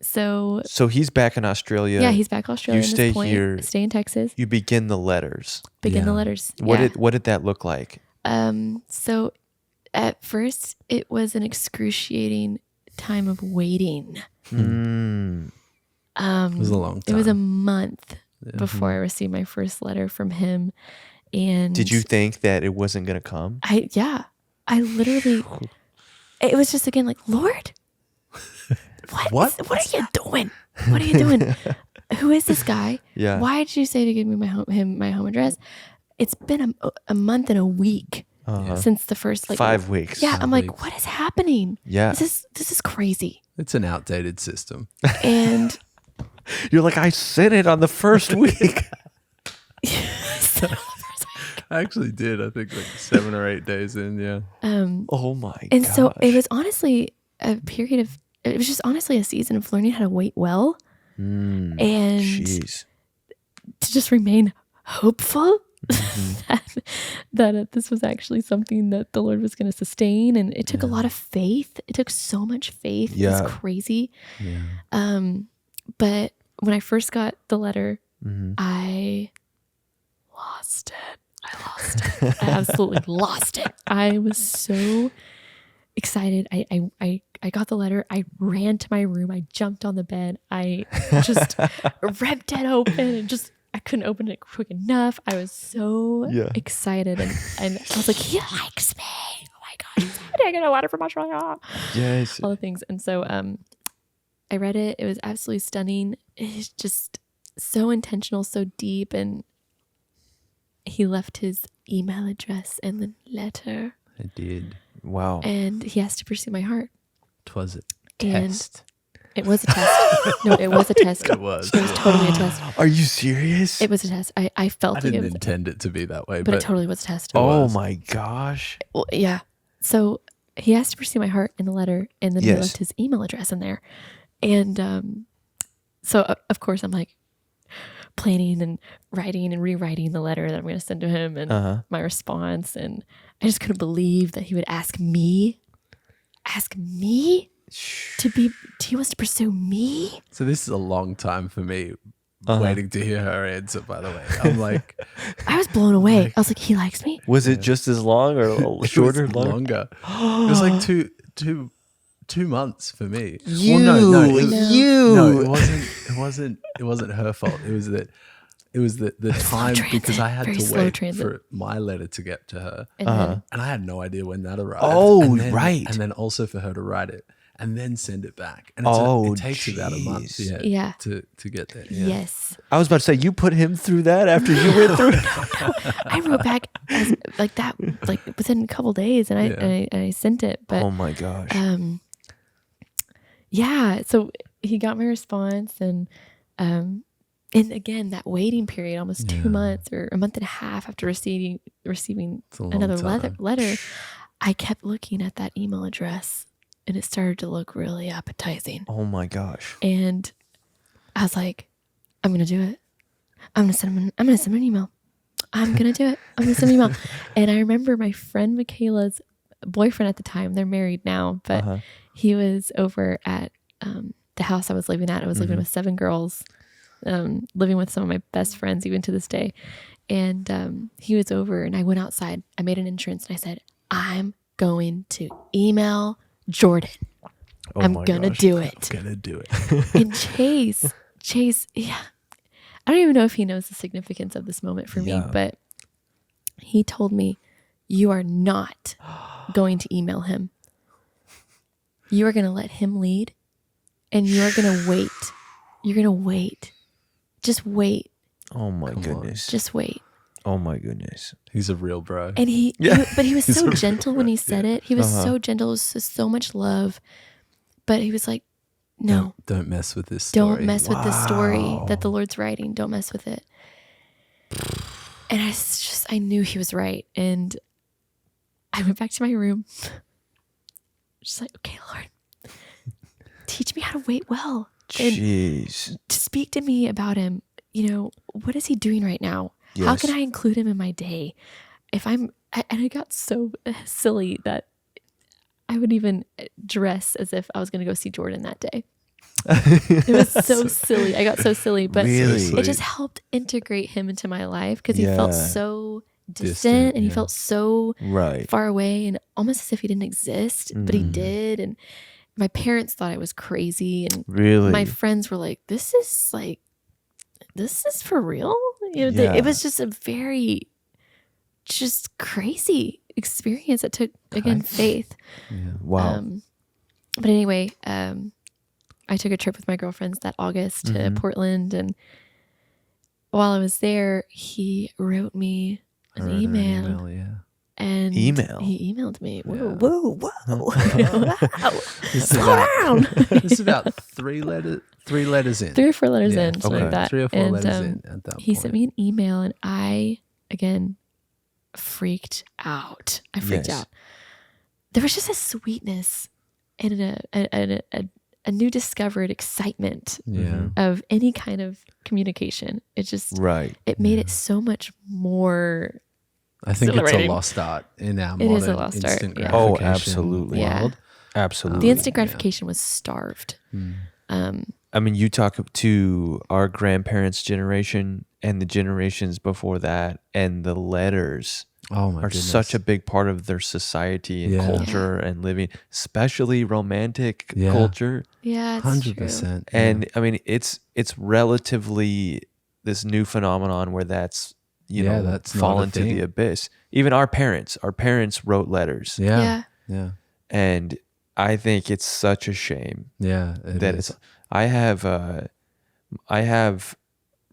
So he's back in Australia. yeah, he's back in Australia. You at stay this point. here. I stay in Texas. You begin the letters. Begin the Yeah. letters. What did that look like? So at first it was an excruciating time of waiting. Mm. It was a long time. It was a month before I received my first letter from him. And Did you think that it wasn't going to come? I literally, it was just again like, Lord, what are you doing? What are you doing? Who is this guy? Yeah. Why did you say to give me my home address? It's been a month and a week since the first 5 weeks. Yeah, I'm like, weeks. what is happening? Yeah. This is crazy. It's an outdated system. And You're like, I sent it on the first week. I actually did. I think like 7 or 8 days in. Yeah. Oh my god. and so it was honestly it was just honestly a season of learning how to wait well and Jeez. to just remain hopeful that this was actually something that the Lord was going to sustain. And it took a lot of faith. It took so much faith. Yeah. It was crazy. Yeah. But when I first got the letter, I lost it. I absolutely lost it. I was so excited. I got the letter. I ran to my room. I jumped on the bed. I just ripped it open and I couldn't open it quick enough. I was so excited. And I was like, he likes me. Oh my gosh. I got a letter from Australia. Yes. All the things. And so I read it. It was absolutely stunning. It's just so intentional, so deep. And he left his email address in the letter. I did. Wow. And he has to pursue my heart. Twas it. test. It was a test. No, it was a test. It was. It was totally a test. Are you serious? It was a test. I felt I like didn't it was, intend it to be that way, but but it totally was a test. Oh was. my gosh. Well, yeah. So he asked to pursue my heart in the letter, and then he Yes. left his email address in there. And so of course I'm like planning and writing and rewriting the letter that I'm going to send to him and my response. And I just couldn't believe that he would ask me to be, he wants to pursue me. So this is a long time for me waiting to hear her answer, by the way. I'm like, I was blown away. I was like, he likes me? Was it just as long or a little shorter? it was longer. It was like two months for me. You, No, it you. wasn't her fault. It was the time transit, because I had very to slow wait transit. for my letter to get to her. And then, And I had no idea when that arrived. Oh, And then- right. And then also for her to write it and then send it back. And Oh, it takes about a month jeez. Yeah. to get there. Yeah. yes. I was about to say, you put him through that after you went through it? I wrote back as, like that, like within a couple days, and I sent it. But Oh my gosh. yeah, so he got my response, and again that waiting period, almost 2 months or a month and a half after receiving a long another time. letter, I kept looking at that email address, and it started to look really appetizing. Oh my gosh. And I was like, I'm gonna do it. I'm gonna send him an email. I'm gonna do it. I'm gonna send an email. And I remember my friend Michaela's boyfriend at the time, they're married now, but he was over at the house I was living at. I was living with 7 girls, living with some of my best friends even to this day. And he was over, and I went outside. I made an entrance, and I said, I'm going to email Jordan. Oh I'm my gonna gosh. do it. Gonna do it. And Chase, yeah, I don't even know if he knows the significance of this moment for me, Yeah. but he told me, you are not going to email him. You are going to let him lead, and you are going to wait. You're going to wait. Just wait. Oh my Come on. goodness. Just wait. Oh my goodness. He's a real bro. And but he was so gentle when he said it. He was so gentle. It was so much love. But he was like, no, Don't mess with this story. don't mess with this story that the Lord's writing. Don't mess with it. And I knew he was right. And I went back to my room. Just like, okay, Lord, teach me how to wait well. And Jeez. to speak to me about him. You know, what is he doing right now? How Yes. can I include him in my day? And I got so silly that I would even dress as if I was going to go see Jordan that day. It was so silly. I got so silly, but Really? it just helped integrate him into my life because he felt Yeah. so distant, Distant, and he yeah. felt so Right. far away and almost as if he didn't exist, but he did. And my parents thought I was crazy, and Really? my friends were like, this is for real? You know, Yeah. it was just a very just crazy experience that took, again, faith. Wow. But anyway, I took a trip with my girlfriends that August to Portland, and while I was there, he wrote me an email, yeah. and Email? he emailed me. Whoa, Yeah. whoa, whoa! Wow. Slow down. This is about 3 letters in. 3 or 4 letters Yeah, in, something okay. like that. 3 or 4 And, letters in at that he point. sent me an email, and I, again, freaked out. I freaked Yes. out. There was just a sweetness and a new discovered excitement Yeah. of any kind of communication. It just, Right. it made it so much more. I think it's a Exhilarating. lost art in our It modern is a lost art, instant yeah. Oh, gratification absolutely. Yeah. world. Absolutely. The instant yeah. gratification was starved. I mean, you talk to our grandparents' generation and the generations before that, and the letters Oh my are goodness. such a big part of their society and Yeah. culture and living, especially romantic Yeah. culture. Yeah, it's 100%. true. And I mean, it's relatively this new phenomenon where that's Yeah, that's not a fallen to thing. the abyss. Even our parents wrote letters, Yeah. Yeah. Yeah. and I think it's such a shame Yeah. that is. it's. I have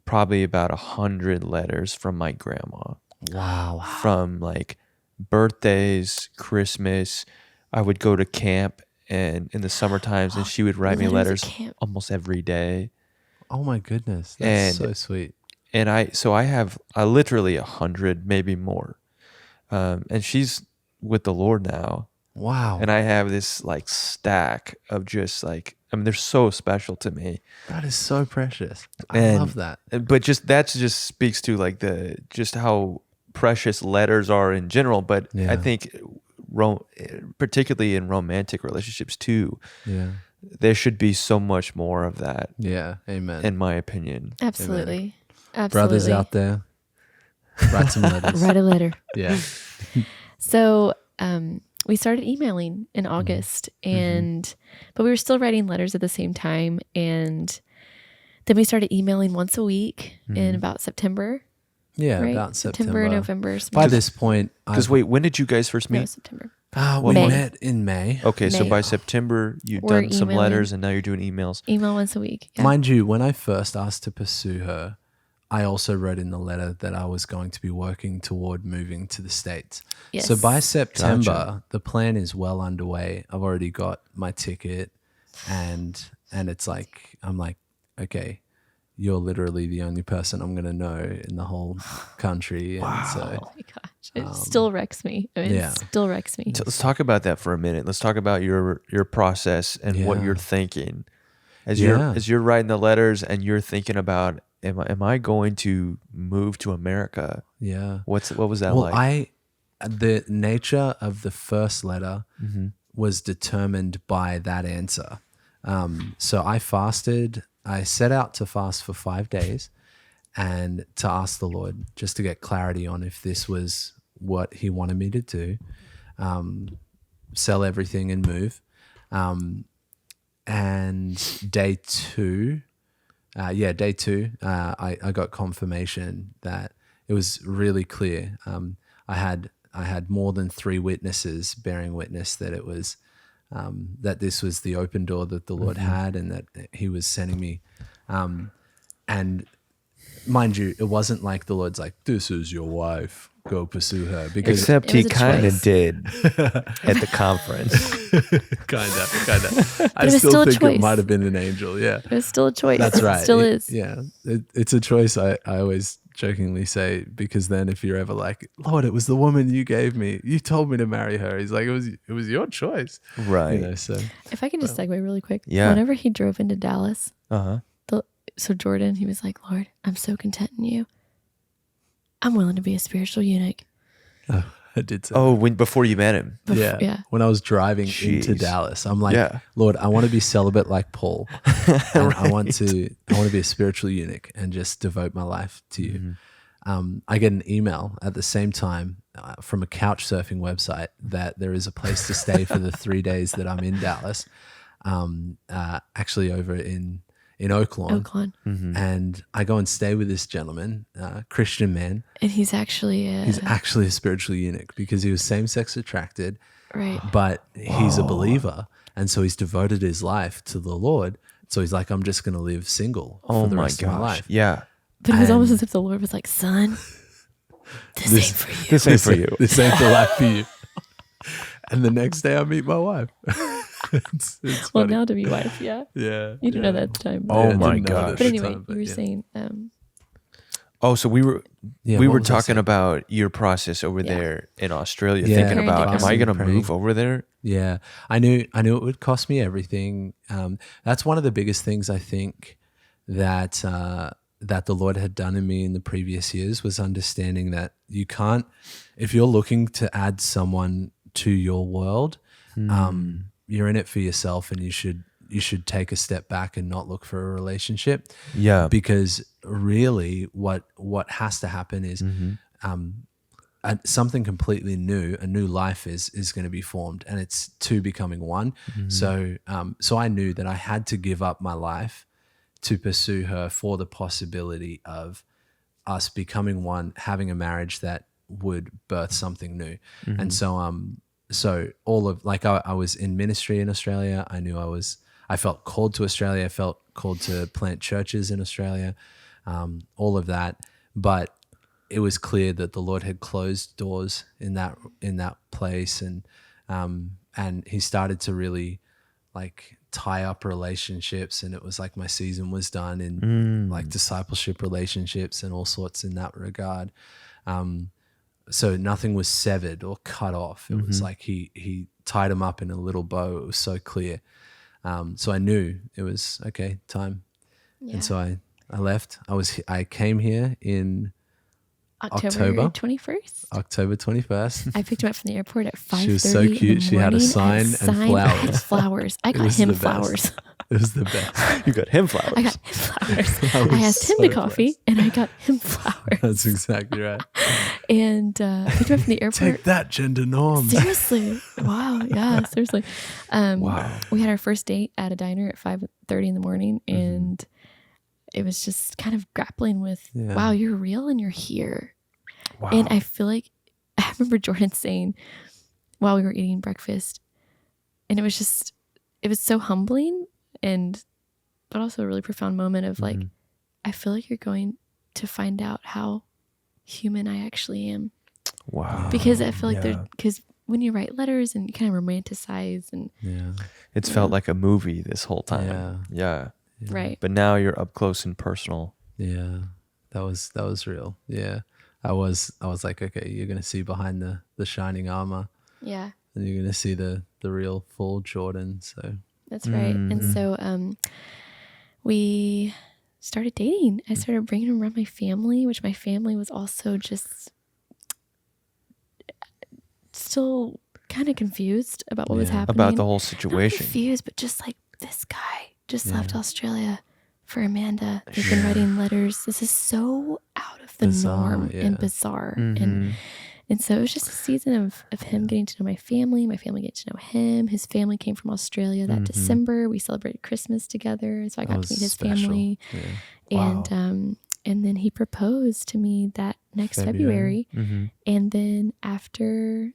probably about 100 letters from my grandma, Wow. from like birthdays, Christmas. I would go to camp and in the summer times, and she would write me Letters letters at camp. almost every day. Oh my goodness, that's And- so sweet. And I have literally 100, maybe more. And she's with the Lord now. Wow, And I have this like stack of just like, I mean, they're so special to me. that is so precious. I And- love that. But that just speaks to like just how precious letters are in general. But Yeah. I think particularly in romantic relationships too, Yeah, there should be so much more of that, yeah. Amen. in my opinion. Absolutely. Absolutely. Brothers out there, write some letters. Write a letter. Yeah. So we started emailing in August, but we were still writing letters at the same time. And then we started emailing once a week in about September. Yeah, Right? about September, November. By something. this point, Because wait, when did you guys first No, meet? September. we May. met in May. Okay, so May. by September you'd We're done some emailing. letters, and now you're doing emails. Email once a week. Yeah. Mind you, when I first asked to pursue her, I also wrote in the letter that I was going to be working toward moving to the States. Yes. So by September, the plan is well underway. I've already got my ticket, and it's like, I'm like, okay, you're literally the only person I'm going to know in the whole country. And so, Oh my gosh. It still wrecks me. I mean, yeah. it still wrecks me. So let's talk about that for a minute. Let's talk about your process and what Yeah. you're thinking as Yeah. you're writing the letters, and you're thinking about, am I going to move to America? yeah. What was that Well, like? the nature of the first letter Mm-hmm. was determined by that answer. So I fasted. I set out to fast for 5 days and to ask the Lord just to get clarity on if this was what he wanted me to do, sell everything and move. And day two, I got confirmation that it was really clear. I had more than 3 witnesses bearing witness that it was that this was the open door that the Lord had, and that he was sending me. And mind you, it wasn't like the Lord's like, this is your wife, go pursue her. Because Except It he was a kind of choice. did at the conference. kind of. I it was still still a think it choice. might have been an angel. Yeah. It was still a choice. That's right. It still It- is. Yeah. It's a choice. I always jokingly say, because then if you're ever like, Lord, it was the woman you gave me, you told me to marry her. He's like, it was your choice. Right. You know, so If I can just segue really quick. Yeah. Whenever he drove into Dallas, Uh-huh. so Jordan, he was like, Lord, I'm so content in you. I'm willing to be a spiritual eunuch. I did say Oh, before you met him. Yeah. When I was driving into Jeez. Dallas, I'm like, Yeah. Lord, I want to be celibate like Paul. And I want to be a spiritual eunuch and just devote my life to you. I get an email at the same time from a couch surfing website that there is a place to stay for the 3 days that I'm in Dallas, actually over in Oaklawn. Oaklawn. And I go and stay with this gentleman, Christian man. And he's actually He's actually a spiritual eunuch because he was same-sex attracted, right. but he's a believer. And so he's devoted his life to the Lord. So he's like, I'm just going to live single Oh for the my rest of my gosh. life. Yeah. But it was almost And- as if the Lord was like, son, this ain't for you. This ain't for you. This ain't the life for you. And the next day I meet my wife. it's Well, funny. now to be wife, yeah. Yeah. You didn't know that at the time. Oh I my didn't know that gosh. at But the anyway, time, you were yeah. saying, Oh, so we were Yeah, we what were was I talking saying? about your process over Yeah. there in Australia, Yeah. thinking Very about, am I different. going to Praying. move over there? Yeah, I knew it would cost me everything. That's one of the biggest things I think that that the Lord had done in me in the previous years was understanding that you can't, if you're looking to add someone to your world, you're in it for yourself, and you should take a step back and not look for a relationship. Yeah. Because really, what has to happen is something completely new, a new life is going to be formed, and it's two becoming one. So I knew that I had to give up my life to pursue her for the possibility of us becoming one, having a marriage that would birth something new. And so all of, like, I was in ministry in Australia. I knew I felt called to Australia. I felt called to plant churches in Australia, all of that. But it was clear that the Lord had closed doors in that place, and he started to really like tie up relationships, and it was like my season was done in like discipleship relationships and all sorts in that regard. So nothing was severed or cut off. It was like he tied them up in a little bow. It was so clear. So I knew it was okay, time. Yeah. And so I left. I came here in October 21st. October 21st. I picked him up from the airport at 5:30. She was so cute. She had a sign and flowers. I had flowers. I got was him the best. flowers. It was the best. You got him flowers. I got him flowers. I I was asked him so to coffee, blessed. and I got him flowers. That's exactly right. And I picked him up from the airport. Take that, gender norms. Seriously. Wow. Yeah, seriously. Wow. We had our first date at a diner at 5:30 in the morning, and it was just kind of grappling with, Yeah. wow, you're real and you're here. Wow. And I feel like, I remember Jordan saying while we were eating breakfast, and it was so humbling, but also a really profound moment of like, I feel like you're going to find out how human I actually am. Wow. Because I feel like Yeah. because when you write letters and you kind of romanticize and Yeah. It's felt like a movie this whole time. Yeah. right. But now you're up close and personal. Yeah. That was real. Yeah. I was like, okay, you're gonna see behind the shining armor, Yeah, and you're gonna see the real full Jordan. So that's right. And so we started dating. I started bringing him around my family, which my family was also just still kind of confused about what was happening. About the whole Not situation. confused, but just like, this guy just left Australia for Amanda. They've been writing letters. This is so out of the Bizarre, norm yeah. and bizarre. Mm-hmm. And so it was just a season of him getting to know my family getting to know him. His family came from Australia that December. We celebrated Christmas together. So I got to meet his family. Yeah. And then he proposed to me that next February. Mm-hmm. And then after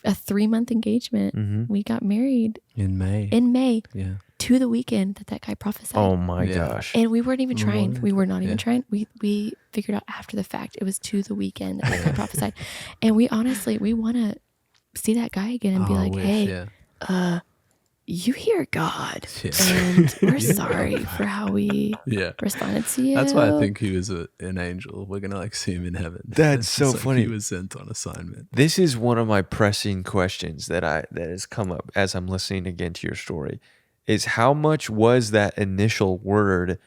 a 3-month engagement, we got married In May. in May Yeah. to the weekend that guy prophesied. Oh my Yeah. gosh. And we weren't even trying. Lord. We were not even Yeah. trying. We figured out after the fact. It was to the weekend that guy prophesied. And we honestly, we want to see that guy again and be like, hey, you hear God. Yeah. And we're sorry for how we Yeah. responded to you. That's why I think he was an angel. We're gonna like see him in heaven. That's so It's like funny. He was sent on assignment. This is one of my pressing questions that has come up as I'm listening again to your story, is how much was that initial word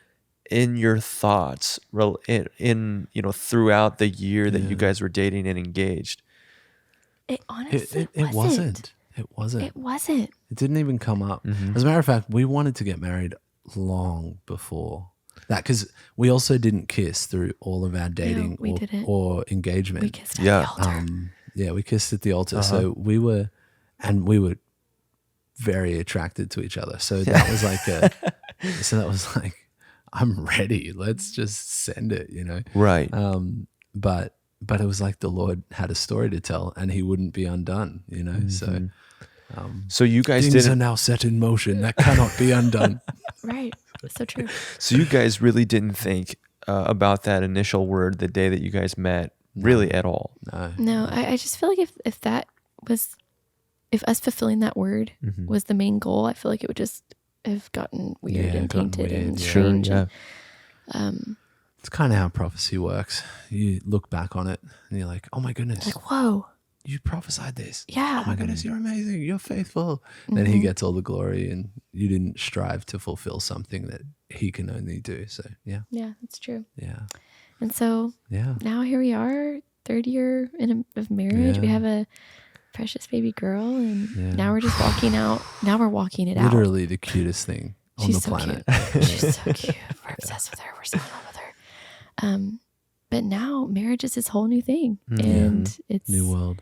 in your thoughts in throughout the year that you guys were dating and engaged? It honestly It wasn't. It wasn't. It wasn't. It didn't even come up. As a matter of fact, we wanted to get married long before that, because we also didn't kiss through all of our dating we didn't. or engagement. We kissed at the altar. We kissed at the altar. So we were very attracted to each other. So that was like I'm ready. Let's just send it, Right. But it was like the Lord had a story to tell, and he wouldn't be undone, So So you guys things are didn't. now set in motion that cannot be undone. Right. That's so true. So you guys really didn't think about that initial word the day that you guys met, really at all. No. No, I just feel like if us fulfilling that word was the main goal, I feel like it would just have gotten weird and gotten tainted weird, and yeah. strange. Sure, And, It's kind of how prophecy works. You look back on it and you're like, oh my goodness, like, whoa, you prophesied this. yeah. Oh my goodness, you're amazing. You're faithful. Then he gets all the glory, and you didn't strive to fulfill something that he can only do. So yeah. Yeah, that's true. Yeah. And so Yeah. now here we are, 3rd year of marriage. We Yeah. have a precious baby girl, and Yeah. now we're just walking out. Now we're walking it out. Literally the cutest thing on She's the so planet. cute. She's so cute. We're obsessed with her. We're so in love with her. But now marriage is this whole new thing, and it's New world.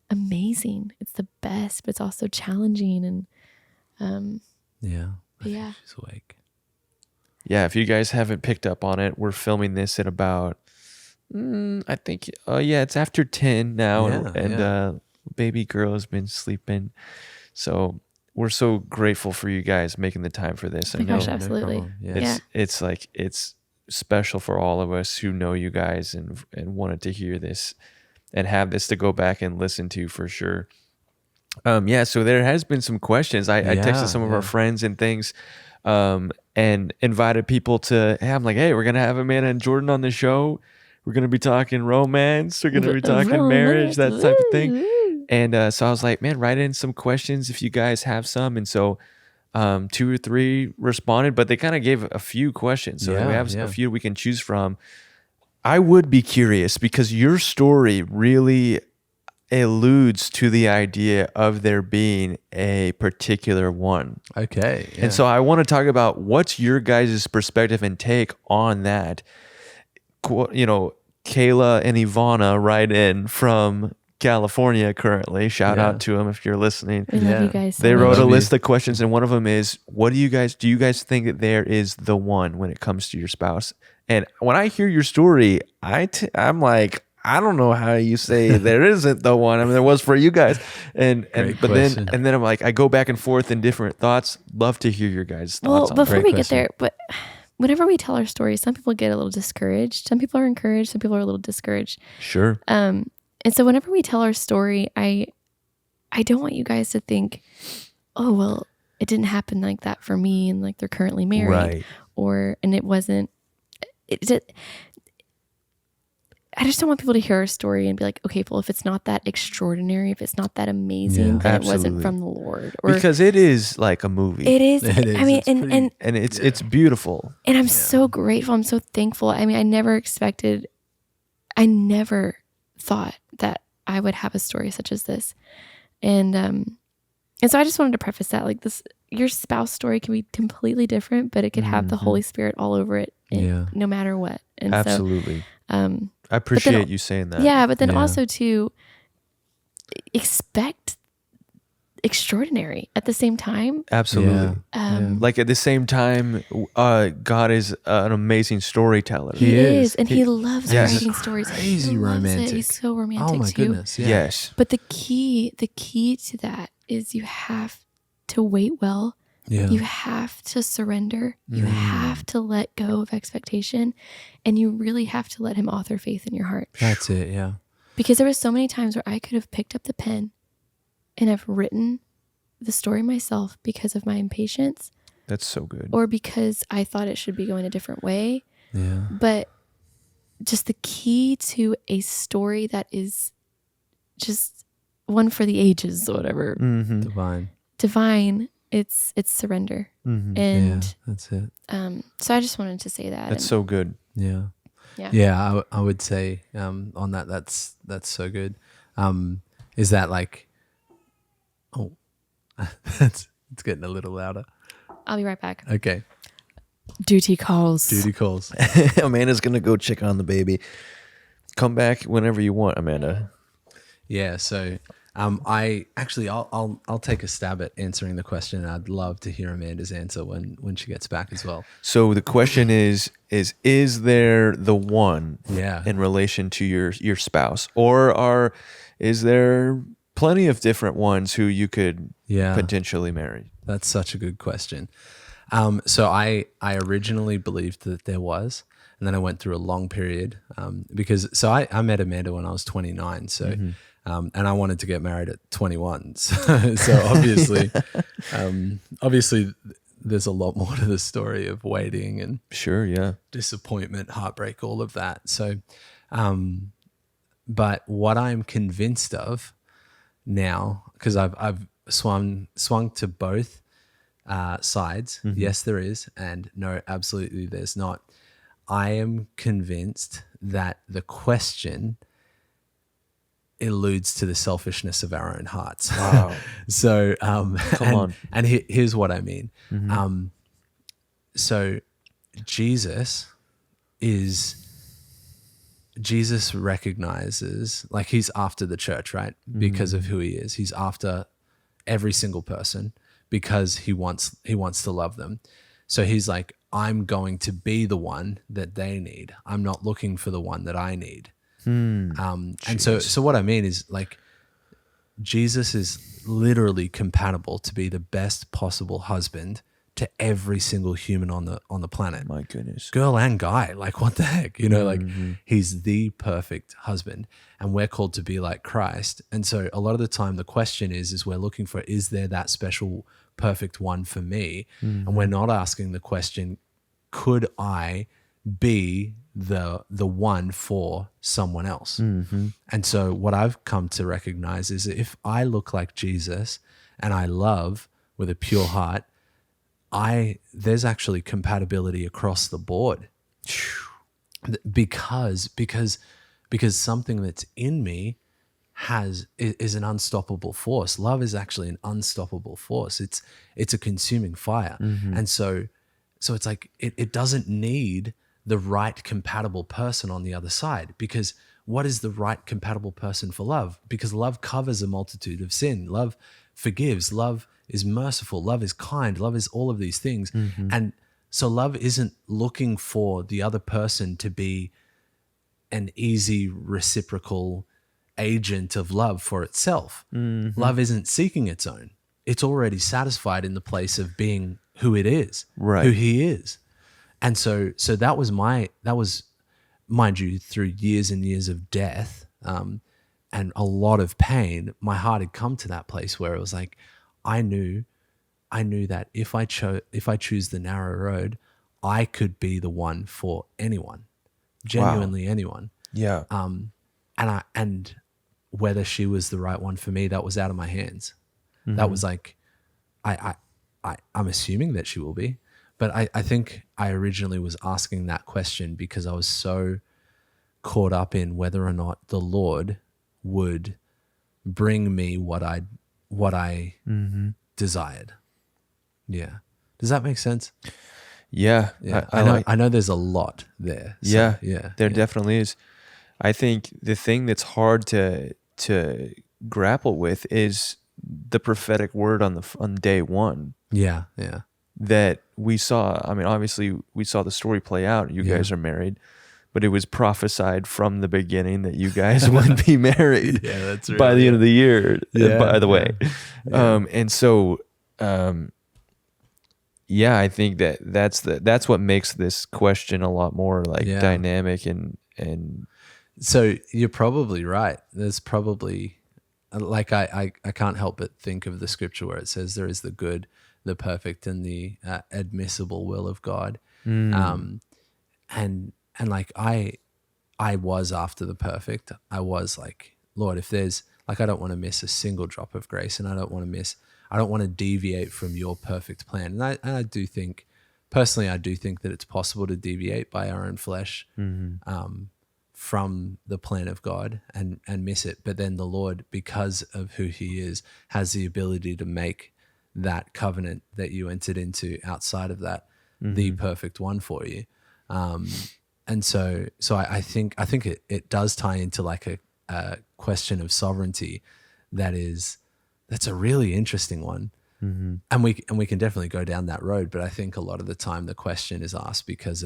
amazing. It's the best, but it's also challenging. And Yeah. I Yeah. think she's awake. Yeah, if you guys haven't picked up on it, we're filming this at about, I think, it's after 10 now, and baby girl has been sleeping. So we're so grateful for you guys making the time for this. oh my gosh, absolutely. problem. Yeah. It's special for all of us who know you guys and wanted to hear this and have this to go back and listen to for sure. Yeah, so there has been some questions. I texted some of our friends and things, and invited people to. Hey, I'm like, hey, we're gonna have Amanda and Jordan on the show. We're gonna be talking romance. We're gonna be talking marriage, that type of thing. And so I was like, man, write in some questions if you guys have some. And so 2 or 3 responded, but they kind of gave a few questions. So we have a few we can choose from. I would be curious because your story really alludes to the idea of there being a particular one. Okay. Yeah. And so I want to talk about what's your guys' perspective and take on that. You know, Kayla and Ivana write in from California currently. Shout out to them if you're listening. We love you guys. They wrote a list of questions, and one of them is, do you guys think that there is the one when it comes to your spouse? And when I hear your story, I'm like, I don't know how you say there isn't the one. I mean, there was for you guys, then I'm like, I go back and forth in different thoughts. Love to hear your guys' thoughts. Well, before we get there, but whenever we tell our stories, some people get a little discouraged. Some people are encouraged. Some people are a little discouraged. Sure. And so whenever we tell our story, I don't want you guys to think, oh well, it didn't happen like that for me, and like they're currently married, right? And it wasn't. I just don't want people to hear our story and be like, okay, well, if it's not that extraordinary, if it's not that amazing, then it wasn't from the Lord. Or, because it is like a movie. It is. I mean, and it's beautiful. And I'm so grateful. I'm so thankful. I mean, I never thought that I would have a story such as this. And so I just wanted to preface that, like, this, your spouse story can be completely different, but it could have the Holy Spirit all over it, no matter what. And absolutely. So, I appreciate you saying that. Yeah, but then also to expect extraordinary at the same time. Absolutely. Like at the same time, God is an amazing storyteller. He is. And he loves writing stories. Crazy romantic. He's so romantic. Oh my too. goodness. Yeah. Yes. But the key to that is you have to wait well. Yeah. You have to surrender. You have to let go of expectation, and you really have to let him author faith in your heart. That's it. Yeah. Because there were so many times where I could have picked up the pen and have written the story myself because of my impatience. That's so good. Or because I thought it should be going a different way. Yeah. But just the key to a story that is just one for the ages or whatever. Divine. It's surrender. And that's it. So I just wanted to say that. That's so good. Yeah. I would say on that, that's so good. Is that like, it's getting a little louder. I'll be right back. Okay. Duty calls. Amanda's gonna go check on the baby. Come back whenever you want, Amanda. Yeah. So I'll take a stab at answering the question. I'd love to hear Amanda's answer when she gets back as well. So the question is there the one in relation to your spouse, or is there plenty of different ones who you could potentially marry? That's such a good question. So I originally believed that there was, and then I went through a long period because I met Amanda when I was 29. So. And I wanted to get married at 21. So obviously there's a lot more to the story of waiting and disappointment, heartbreak, all of that. So, but what I'm convinced of now, because I've swung to both sides. Yes, there is. And no, absolutely there's not. I am convinced that the question alludes to the selfishness of our own hearts. Wow. So, Come on. And here's what I mean. So Jesus recognizes, like, he's after the church, right? Because of who he is. He's after every single person because he wants to love them. So he's like, I'm going to be the one that they need. I'm not looking for the one that I need. And so what I mean is, like, Jesus is literally compatible to be the best possible husband to every single human on the planet. My goodness. Girl and guy, like what the heck, like he's the perfect husband, and we're called to be like Christ. And so a lot of the time the question is we're looking for, is there that special perfect one for me? And we're not asking the question, could I be the one for someone else? And so what I've come to recognize is that if I look like Jesus and I love with a pure heart, there's actually compatibility across the board, because something that's in me is an unstoppable force. Love is actually an unstoppable force. It's a consuming fire. And so it's like it doesn't need the right compatible person on the other side, because what is the right compatible person for love? Because love covers a multitude of sin. Love forgives. Love is merciful. Love is kind. Love is all of these things. And so love isn't looking for the other person to be an easy reciprocal agent of love for itself. Love isn't seeking its own. It's already satisfied in the place of being who it is, Right. who he is. And so that was mind you, through years and years of death, and a lot of pain, my heart had come to that place where it was like, I knew that if I choose the narrow road, I could be the one for anyone, genuinely anyone. Yeah. And whether she was the right one for me, that was out of my hands. That was like, I'm assuming that she will be, but I think I originally was asking that question because I was so caught up in whether or not the Lord would bring me what I desired. Yeah. Does that make sense? Yeah. Yeah. I I know there's a lot there. So, yeah. Yeah. There definitely is. I think the thing that's hard to grapple with is the prophetic word on day one. Yeah. Yeah. That we saw. I mean, obviously we saw the story play out. You guys are married, but it was prophesied from the beginning that you guys would be married that's by the end of the year, by the way. Yeah. And so, I think that's what makes this question a lot more like dynamic and so you're probably right. There's probably, like, I can't help but think of the scripture where it says there is the good, the perfect, and the admissible will of God. And like I was after the perfect. I was like, Lord, if there's like, I don't want to miss a single drop of grace, and I don't want to deviate from your perfect plan. And I do think, personally, I do think that it's possible to deviate by our own flesh from the plan of God and miss it. But then the Lord, because of who he is, has the ability to make that covenant that you entered into outside of that the perfect one for you. And so I think it does tie into like a question of sovereignty that's a really interesting one. And we can definitely go down that road, but I think a lot of the time the question is asked because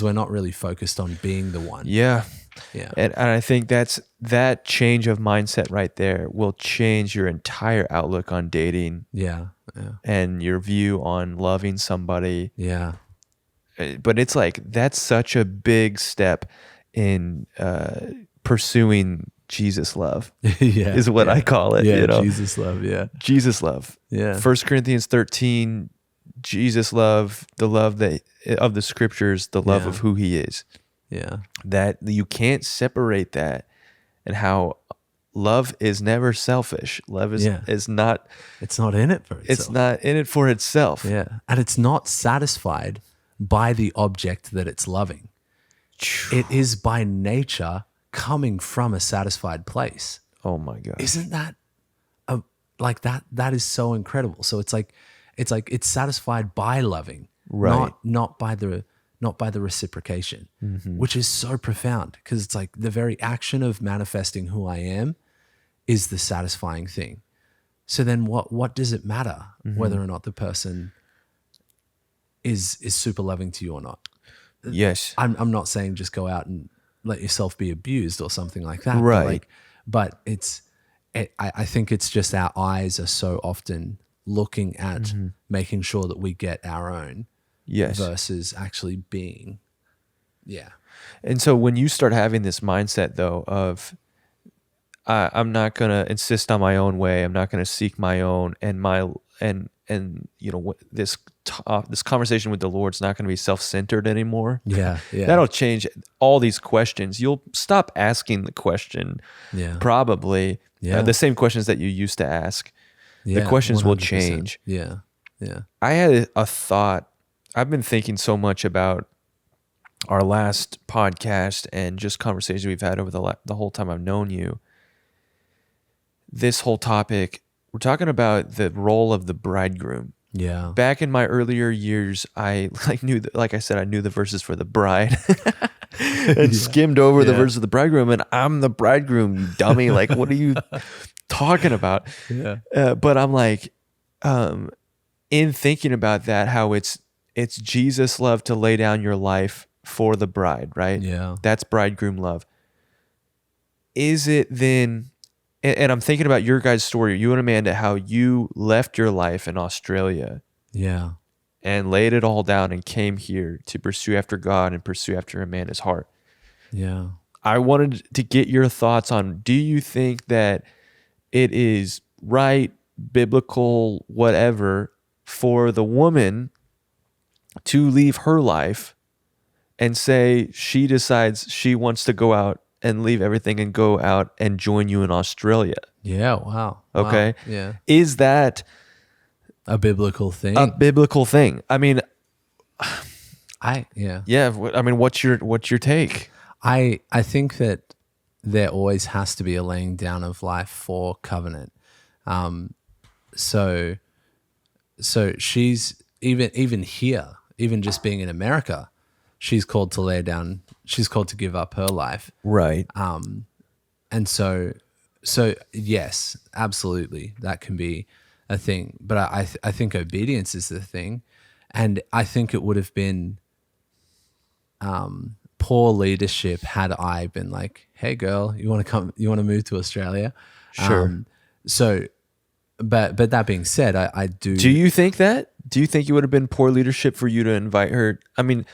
we're not really focused on being the one. Yeah. Yeah. And I think that change of mindset right there will change your entire outlook on dating. Yeah. And your view on loving somebody. Yeah. But it's like, that's such a big step in pursuing Jesus love is what I call it. Yeah. Jesus love. Yeah. Jesus love. Yeah. 1 Corinthians 13, Jesus love, the love of the scriptures, the love of who he is. Yeah. That you can't separate that, and how love is never selfish. Love is not. It's not in it for itself. It's not in it for itself. Yeah. And it's not satisfied by the object that it's loving. It is by nature coming from a satisfied place. Oh my God. Isn't that like that? That is so incredible. So it's like it's satisfied by loving, right? Not by the reciprocation, which is so profound, because it's like the very action of manifesting who I am is the satisfying thing. So then what does it matter whether or not the person is super loving to you or not? Yes. I'm not saying just go out and let yourself be abused or something like that. Right. But it's I think it's just our eyes are so often looking at making sure that we get our own Yes. versus actually being. Yeah. And so when you start having this mindset though of I'm not going to insist on my own way, I'm not going to seek my own, and you know this conversation with the Lord's not going to be self-centered anymore. Yeah. That'll change all these questions. You'll stop asking the question, probably the same questions that you used to ask. The questions 100%. Will change. Yeah. I had a thought. I've been thinking so much about our last podcast and just conversations we've had over the whole time I've known you. This whole topic, we're talking about the role of the bridegroom. Yeah. Back in my earlier years, I like I said, I knew the verses for the bride and skimmed over the verses of the bridegroom, and I'm the bridegroom, you dummy. Like, what are you talking about? Yeah. But I'm like, in thinking about that, how it's Jesus' love to lay down your life for the bride, right? Yeah. That's bridegroom love. Is it then, and I'm thinking about your guys' story, you and Amanda, how you left your life in Australia. Yeah. And laid it all down and came here to pursue after God and pursue after Amanda's heart. Yeah. I wanted to get your thoughts on, do you think that it is right, biblical, whatever, for the woman to leave her life and say she decides she wants to go out and leave everything and go out and join you in Australia? Yeah. Wow. Okay. Wow. Yeah. Is that a biblical thing? a biblical thing? I mean, I mean, what's your take? I think that there always has to be a laying down of life for covenant. So she's even here, even just being in America, she's called to lay down. She's called to give up her life. Right. And so yes, absolutely, that can be a thing. But I think obedience is the thing, and I think it would have been poor leadership had I been like, "Hey, girl, you want to come? You want to move to Australia?" Sure. But that being said, I do. Do you think that? Do you think it would have been poor leadership for you to invite her? I mean,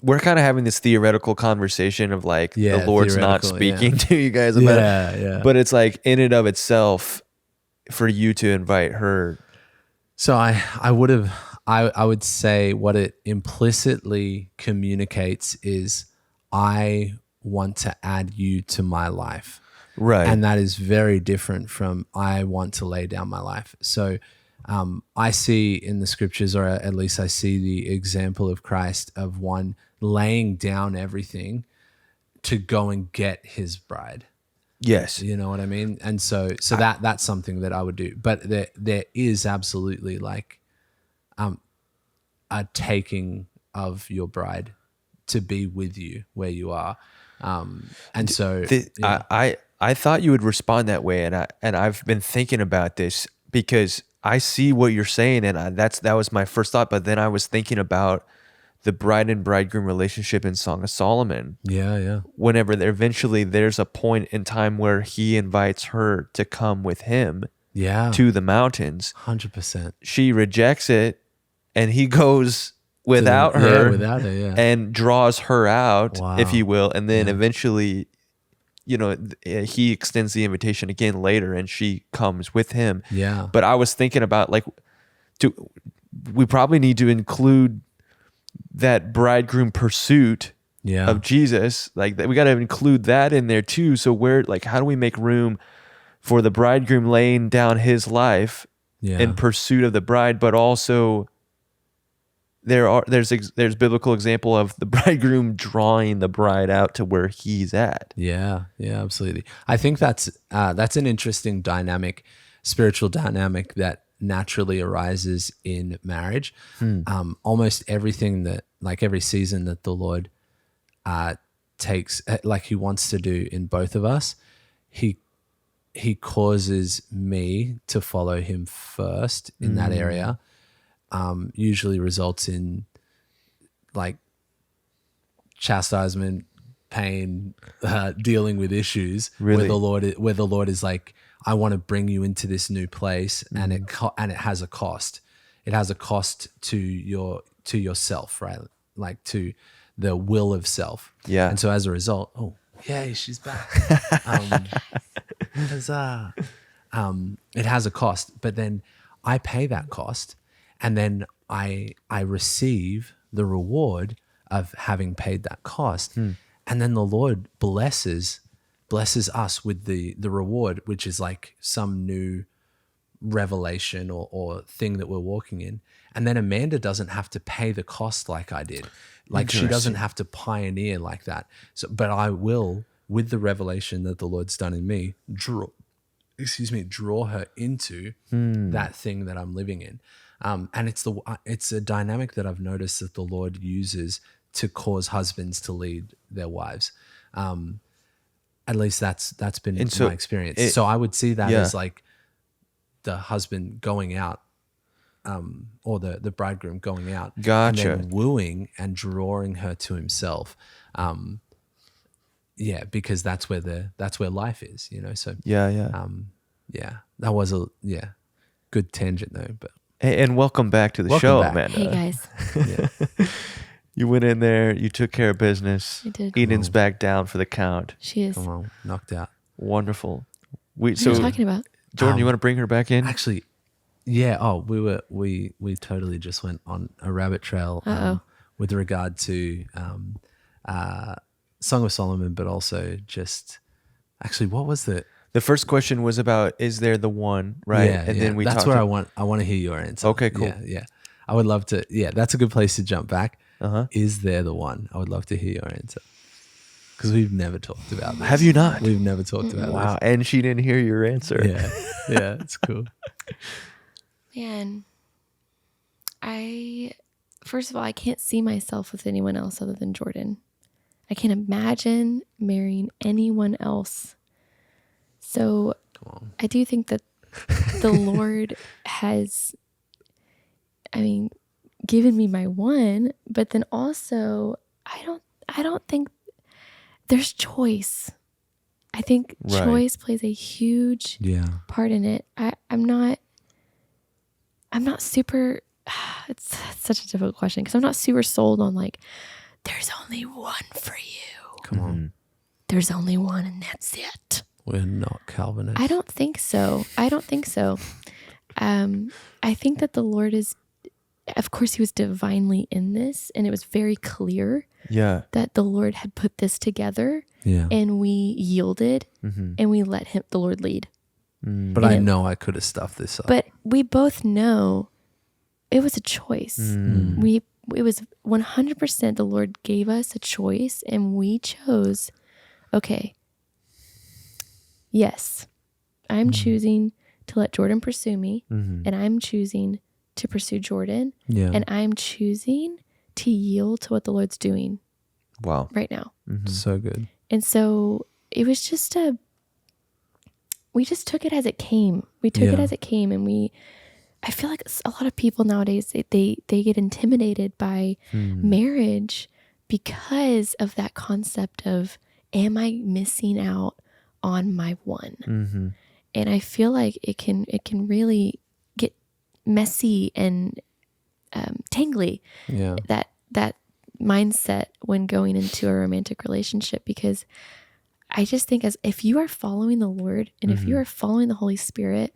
we're kind of having this theoretical conversation of like the Lord's not speaking to you guys about it. Yeah. But it's like in and of itself for you to invite her. So I would say what it implicitly communicates is I want to add you to my life. Right. And that is very different from I want to lay down my life. So I see in the scriptures, or at least I see the example of Christ of one laying down everything to go and get his bride. Yes. You know what I mean? And so that's something that I would do. But there is absolutely like a taking of your bride to be with you where you are. And so I thought you would respond that way, and I've been thinking about this because I see what you're saying, and that was my first thought. But then I was thinking about the bride and bridegroom relationship in Song of Solomon. Yeah. Whenever eventually there's a point in time where he invites her to come with him, to the mountains. 100%. She rejects it, and he goes without her, and draws her out, if you will, and then eventually, he extends the invitation again later, and she comes with him. Yeah. But I was thinking about we probably need to include that bridegroom pursuit of Jesus. Like we got to include that in there too. So how do we make room for the bridegroom laying down his life in pursuit of the bride, but also there's biblical example of the bridegroom drawing the bride out to where he's at. Yeah, absolutely. I think that's an interesting dynamic, spiritual dynamic that naturally arises in marriage. Almost everything that, like every season that the Lord takes, like he wants to do in both of us, he causes me to follow him first in that area. Usually results in like chastisement, pain, dealing with issues, Really? where the Lord is like, I want to bring you into this new place, and it has a cost. It has a cost to yourself, right? Like to the will of self. Yeah. And so as a result, oh yay, she's back. Huzzah. It has a cost, but then I pay that cost, and then I receive the reward of having paid that cost. And then the Lord blesses us with the reward, which is like some new revelation or thing that we're walking in. And then Amanda doesn't have to pay the cost like I did. Like she doesn't have to pioneer like that. So, but I will, with the revelation that the Lord's done in me, draw her into that thing that I'm living in. And it's a dynamic that I've noticed that the Lord uses to cause husbands to lead their wives. At least that's been my experience. So I would see that as like the husband going out, or the bridegroom going out, Gotcha. and then wooing and drawing her to himself. Because that's where life is, you know. So that was a good tangent though. But and welcome back to the Welcome show, back. Amanda. Hey guys. yeah, You went in there, you took care of business. I did. Eden's back down for the count. She is. come on, knocked out. Wonderful. What are you talking about? Jordan, you want to bring her back in? Actually, yeah. Oh, we totally just went on a rabbit trail with regard to Song of Solomon, but also just actually, what was the first question was about, is there the one, right? Yeah, and then we that's talked where I want to hear your answer. Okay, cool. Yeah. I would love to. Yeah, that's a good place to jump back. Uh-huh. Is there the one? I would love to hear your answer, because we've never talked about this. Have you not? We've never talked about Wow, and she didn't hear your answer. this. Yeah, it's cool. Man, first of all, I can't see myself with anyone else other than Jordan. I can't imagine marrying anyone else. So Come on. I do think that the Lord has, given me my one, but then also I don't think there's choice. I think Right. choice plays a huge part in it. I'm not super, it's such a difficult question because I'm not super sold on like, there's only one for you. Come on. There's only one and that's it. We're not Calvinists. I don't think so. I think that the Lord is, of course, he was divinely in this, and it was very clear that the Lord had put this together, and we yielded, and we let the Lord lead. But I know I could have stuffed this up. But we both know it was a choice. It was 100% the Lord gave us a choice, and we chose, okay, yes, I'm choosing to let Jordan pursue me, and I'm choosing to pursue Jordan, and I'm choosing to yield to what the Lord's doing right now. So good. And so it was just we just took it as it came. We took it as it came, and I feel like a lot of people nowadays, they get intimidated by marriage because of that concept of, am I missing out on my one? And I feel like it can really get messy and tangly, that mindset when going into a romantic relationship, because I just think if you are following the Lord and if you are following the Holy Spirit,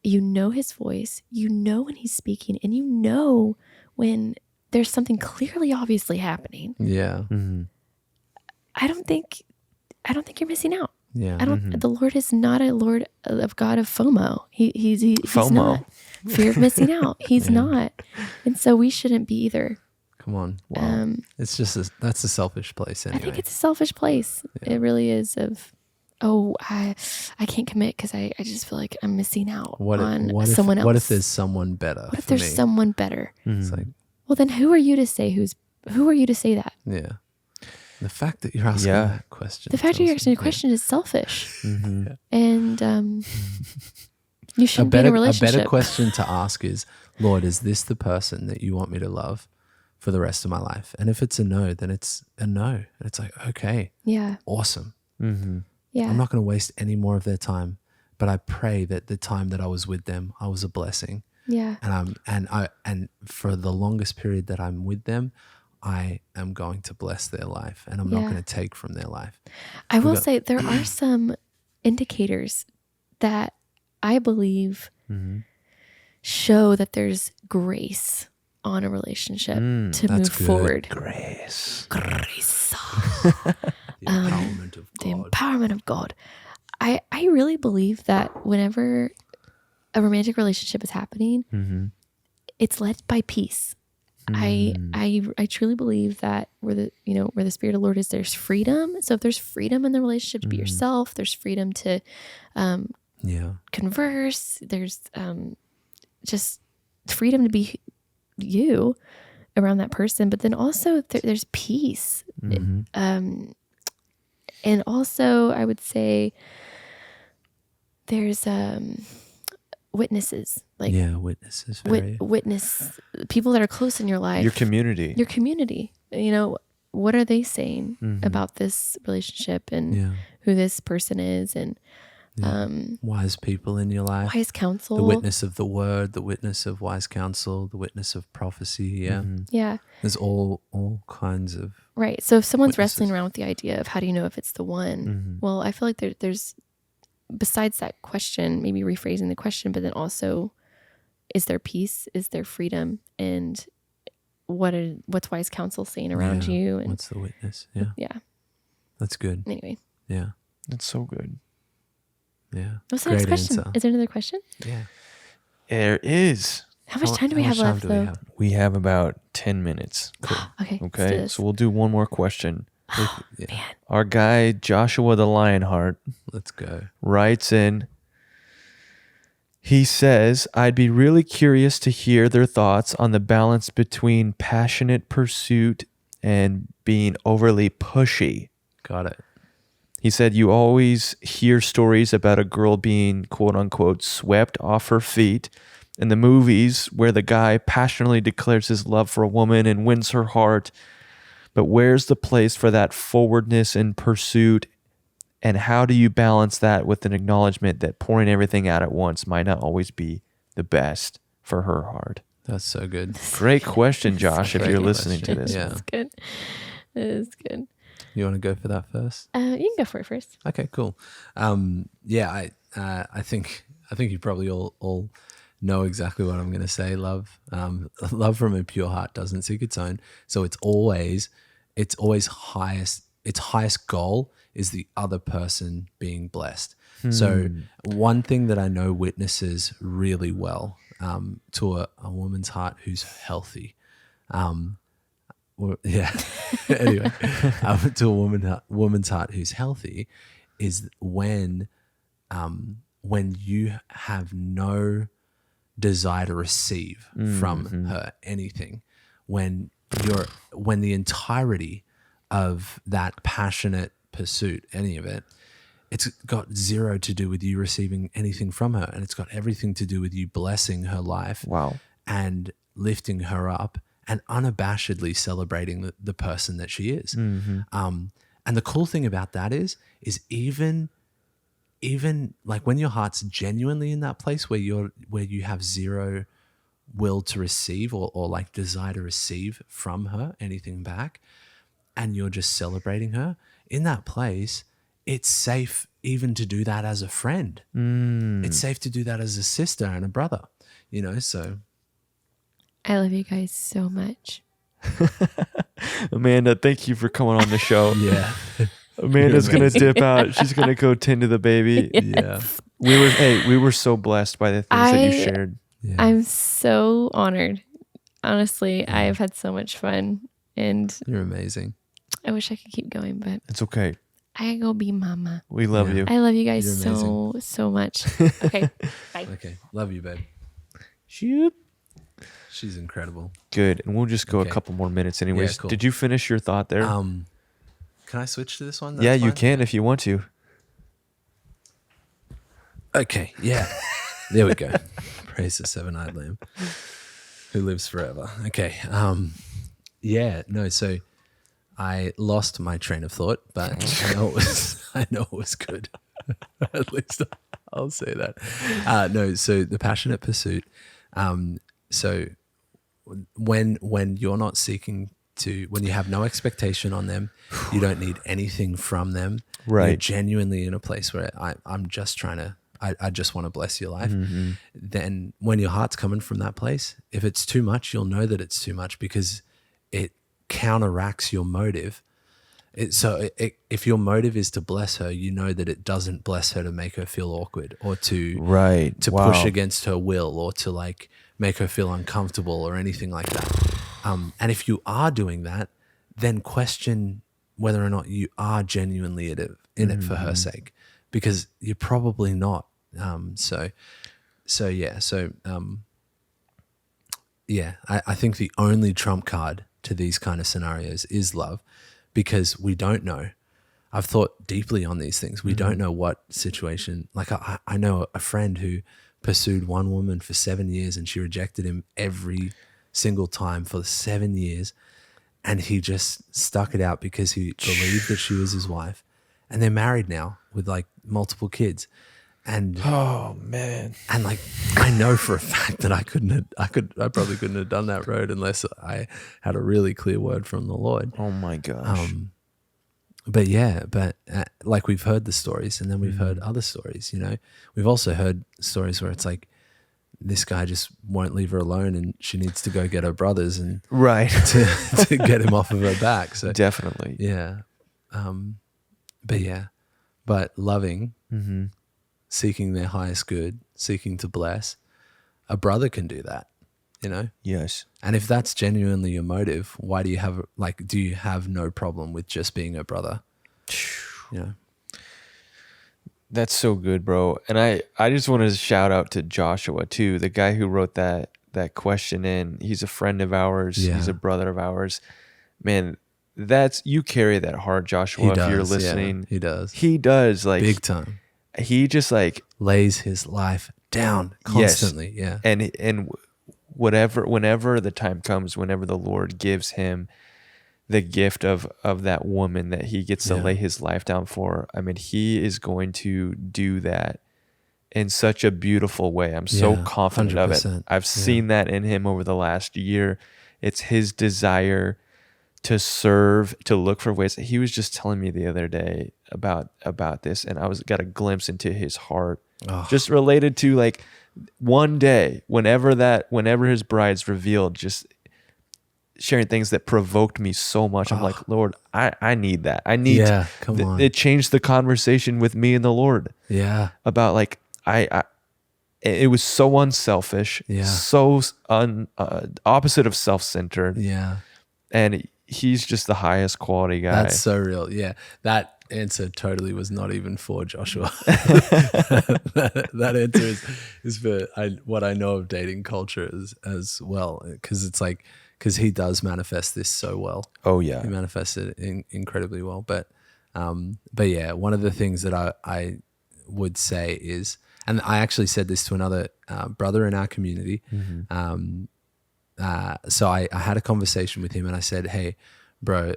you know his voice, you know when he's speaking, and you know when there's something clearly obviously happening. I don't think you're missing out. The Lord is not a Lord of God of FOMO. He's FOMO. not. Fear of missing out. He's not. And so we shouldn't be either. Come on. Wow. It's just that's a selfish place anyway. I think it's a selfish place. It really is I can't commit because I just feel like I'm missing out on someone else. What if there's someone better? What if there's someone better? It's like, well, then who are you to say who are you to say that? Yeah. The fact that you're asking that question. The fact that you're asking a question is selfish. And you shouldn't be in a relationship. A better question to ask is, Lord, is this the person that you want me to love for the rest of my life. And if it's a no, then it's a no. And it's like, okay, Yeah. awesome. Yeah. I'm not going to waste any more of their time, but I pray that the time that I was with them, I was a blessing. Yeah. And for the longest period that I'm with them, I am going to bless their life, and I'm not going to take from their life. I will say there are some indicators that I believe show that there's grace on a relationship to move forward. Grace. The empowerment of God. The empowerment of God. I really believe that whenever a romantic relationship is happening, it's led by peace. I truly believe that where the Spirit of the Lord is, there's freedom. So if there's freedom in the relationship to be yourself, there's freedom to converse. There's just freedom to be you around that person. But then also there's peace. And also I would say there's witnesses, like witnesses, witness people that are close in your life, Your community. What are they saying about this relationship and who this person is, and wise people in your life, wise counsel, the witness of the word, the witness of wise counsel, the witness of prophecy. There's all kinds of right. So if someone's witnesses. wrestling around with the idea of how do you know if it's the one, well, I feel like there's besides that question, maybe rephrasing the question, but then also, is there peace? Is there freedom? And what's wise counsel saying around you? And what's the witness? Yeah. That's good. Anyway. Yeah. That's so good. Yeah. What's the next question? Is there another question? Yeah. There is. How much time do we have left, though? We have about 10 minutes. Cool. Okay. Let's do Okay. this. So we'll do one more question. Man. Our guy, Joshua the Lionheart, Let's go. writes in. He says, I'd be really curious to hear their thoughts on the balance between passionate pursuit and being overly pushy. Got it. He said, you always hear stories about a girl being, quote unquote, swept off her feet in the movies where the guy passionately declares his love for a woman and wins her heart. But where's the place for that forwardness in pursuit? And how do you balance that with an acknowledgement that pouring everything out at once might not always be the best for her heart? That's so good. Great question, Josh, if you're listening to this. Yeah. That's good. It is good. You want to go for that first? You can go for it first. Okay, cool. I think you probably all know exactly what I'm going to say. Love from a pure heart doesn't seek its own. So it's always highest. Its highest goal is the other person being blessed. So one thing that I know witnesses really well to a woman's heart who's healthy. Anyway, to a woman's heart who's healthy is when you have no desire to receive from her anything, when the entirety of that passionate pursuit, any of it, it's got zero to do with you receiving anything from her, and it's got everything to do with you blessing her life. Wow. And lifting her up and unabashedly celebrating the person that she is. And the cool thing about that is even like when your heart's genuinely in that place where you have zero will to receive or like desire to receive from her anything back, and you're just celebrating her in that place, it's safe even to do that as a friend. It's safe to do that as a sister and a brother, so. I love you guys so much. Amanda, thank you for coming on the show. Yeah. Amanda's going to dip out. She's going to go tend to the baby. Yes. Yeah. We were so blessed by the things that you shared. Yeah. I'm so honored. Honestly, I've had so much fun, and You're amazing. I wish I could keep going, but It's okay. I gotta go be mama. We love you. I love you guys You're so much. Okay. Bye. Okay. Love you, babe. Shoot. She's incredible. Good. And we'll just go a Okay. couple more minutes anyways. Yeah, cool. Did you finish your thought there? Can I switch to this one? yeah, That's you fine? can if you want to. Okay. Yeah. There we go. Praise the seven-eyed lamb who lives forever. Okay. yeah, no. So I lost my train of thought, but I know it was good. At least I'll say that. No, so the passionate pursuit. So when you're not seeking to, when you have no expectation on them, you don't need anything from them. Right. You're genuinely in a place where I'm just trying to, I just want to bless your life. Then when your heart's coming from that place, if it's too much, you'll know that it's too much because it counteracts your motive. If your motive is to bless her, you know that it doesn't bless her to make her feel awkward or to push against her will or to like make her feel uncomfortable or anything like that. And if you are doing that, then question whether or not you are genuinely in it for her sake, because you're probably not. I think the only trump card to these kind of scenarios is love, because we don't know. I've thought deeply on these things. We don't know what situation. Like I know a friend who pursued one woman for 7 years and she rejected him every single time for 7 years, and he just stuck it out because he believed that she was his wife, and they're married now with like multiple kids. And oh man, and like I know for a fact that I probably couldn't have done that road unless I had a really clear word from the Lord. Oh my gosh. But like we've heard the stories, and then we've heard other stories. You know, we've also heard stories where it's like this guy just won't leave her alone, and she needs to go get her brothers and to get him off of her back. So definitely, yeah. But loving, seeking their highest good, seeking to bless, a brother can do that. You know? Yes. And if that's genuinely your motive, why do you have no problem with just being a brother? You know? That's so good, bro. And I just wanted to shout out to Joshua too, the guy who wrote that question in. He's a friend of ours. Yeah. He's a brother of ours. Man, you carry that heart, Joshua. If you're listening, yeah, he does like big time. He just like lays his life down constantly. Yes. Yeah. And whenever the time comes, whenever the Lord gives him the gift of that woman that he gets to lay his life down for, I mean, he is going to do that in such a beautiful way. I'm so confident 100%. Of it. I've seen that in him over the last year. It's his desire to serve, to look for ways. He was just telling me the other day about this, and I got a glimpse into his heart, just related to like one day, whenever his bride's revealed, just sharing things that provoked me so much. I'm like, Lord, I need that. I need come on. It changed the conversation with me and the Lord. Yeah. About like, it was so unselfish, so opposite of self-centered. Yeah. And he's just the highest quality guy. That's so real. Yeah. That answer totally was not even for Joshua. that answer is for what I know of dating culture as well. Because he does manifest this so well. Oh yeah. He manifests it incredibly well. But yeah, one of the things that I would say is, and I actually said this to another brother in our community. So I had a conversation with him and I said, hey, bro,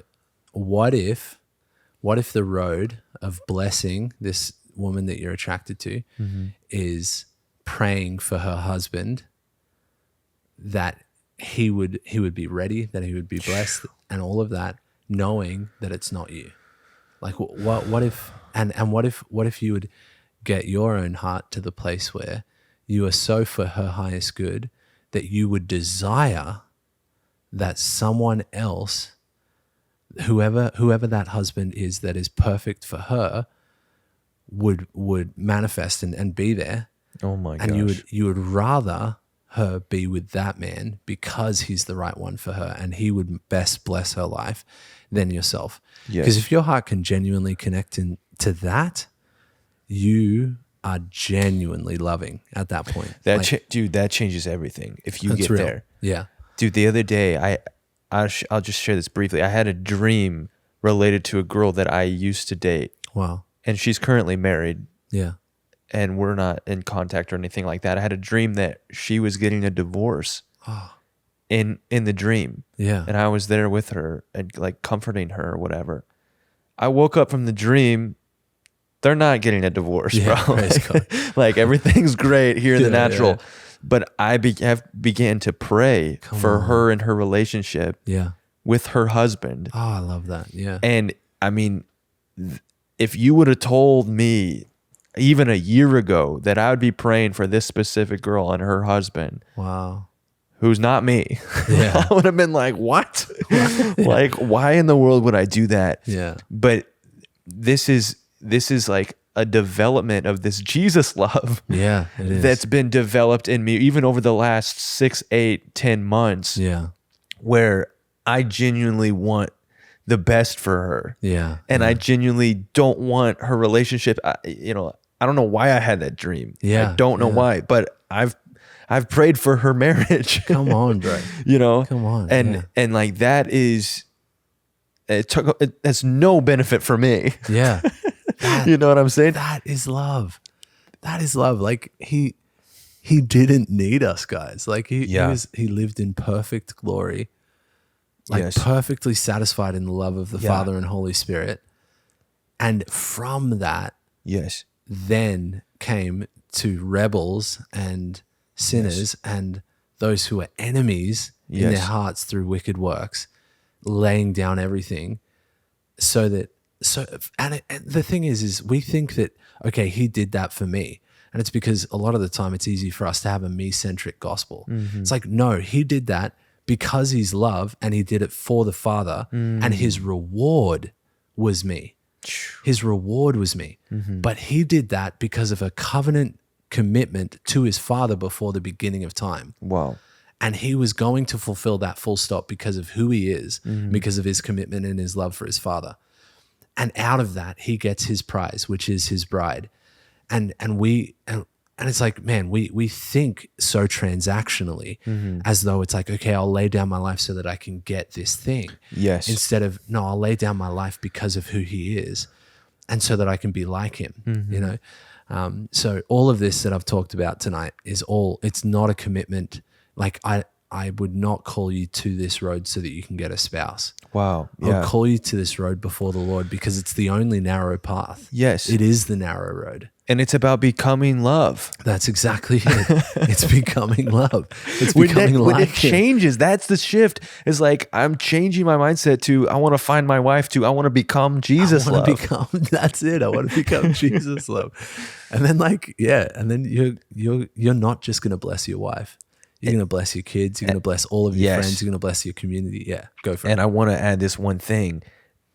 what if the road of blessing this woman that you're attracted to is praying for her husband that he would be ready, that he would be blessed and all of that, knowing that it's not you? Like what if you would get your own heart to the place where you are so for her highest good that you would desire that someone else, whoever that husband is that is perfect for her, would manifest and be there. Oh my gosh. And you would rather her be with that man because he's the right one for her and he would best bless her life than yourself. Yes. Because if your heart can genuinely connect to that, you are genuinely loving at that point. Dude, that changes everything if you get real. there. Yeah. Dude, the other day, I'll just share this briefly. I had a dream related to a girl that I used to date. Wow. And she's currently married. Yeah. And we're not in contact or anything like that. I had a dream that she was getting a divorce. Oh. in the dream. Yeah. And I was there with her and like comforting her or whatever. I woke up from the dream. They're not getting a divorce, bro. Praise God. Like everything's great here in the Yeah, natural. yeah. But I began to pray for her and her relationship Yeah. with her husband. Oh, I love that. Yeah. And I mean, if you would have told me even a year ago that I would be praying for this specific girl and her husband, Wow. who's not me, Yeah. I would have been like, what? Like, why in the world would I do that? Yeah. But this is like a development of this Jesus love Yeah. It is. that's been developed in me even over the last 6, 8, 10 months, yeah. where I genuinely want the best for her. Yeah. And I genuinely don't want her relationship. I don't know why I had that dream. Yeah, I don't know why, but I've prayed for her marriage. Come on, bro. Come on. And like that is, that's no benefit for me. Yeah. You know what I'm saying? That is love. That is love. Like he didn't need us, guys. Like he lived in perfect glory, like Yes. perfectly satisfied in the love of the Father and Holy Spirit. And from that, Yes. then came to rebels and sinners and those who are enemies in their Yes. hearts through wicked works, laying down everything and the thing is we think that, okay, he did that for me. And it's because a lot of the time it's easy for us to have a me-centric gospel. It's like, no, he did that because he's love and he did it for the Father and his reward was me. His reward was me. But he did that because of a covenant commitment to his Father before the beginning of time. Wow. And he was going to fulfill that full stop because of who he is, because of his commitment and his love for his Father. And out of that, he gets his prize, which is his bride. And it's like, man, we think so transactionally as though it's like, okay, I'll lay down my life so that I can get this thing. Yes. Instead of, no, I'll lay down my life because of who he is and so that I can be like him, you know? So all of this that I've talked about tonight it's not a commitment. Like I would not call you to this road so that you can get a spouse. Wow. I'll Yeah. call you to this road before the Lord because it's the only narrow path. Yes. It is the narrow road. And it's about becoming love. That's exactly it. It's becoming love. It's When becoming it like him. changes, that's the shift. It's like I'm changing my mindset to I want to find my wife to I want to become Jesus I love. want to become. That's it. I want to become Jesus love. And then and then you're not just going to bless your wife. You're going to bless your kids. You're going to bless all of your Yes. friends. You're going to bless your community. Yeah, go for it. And I want to add this one thing.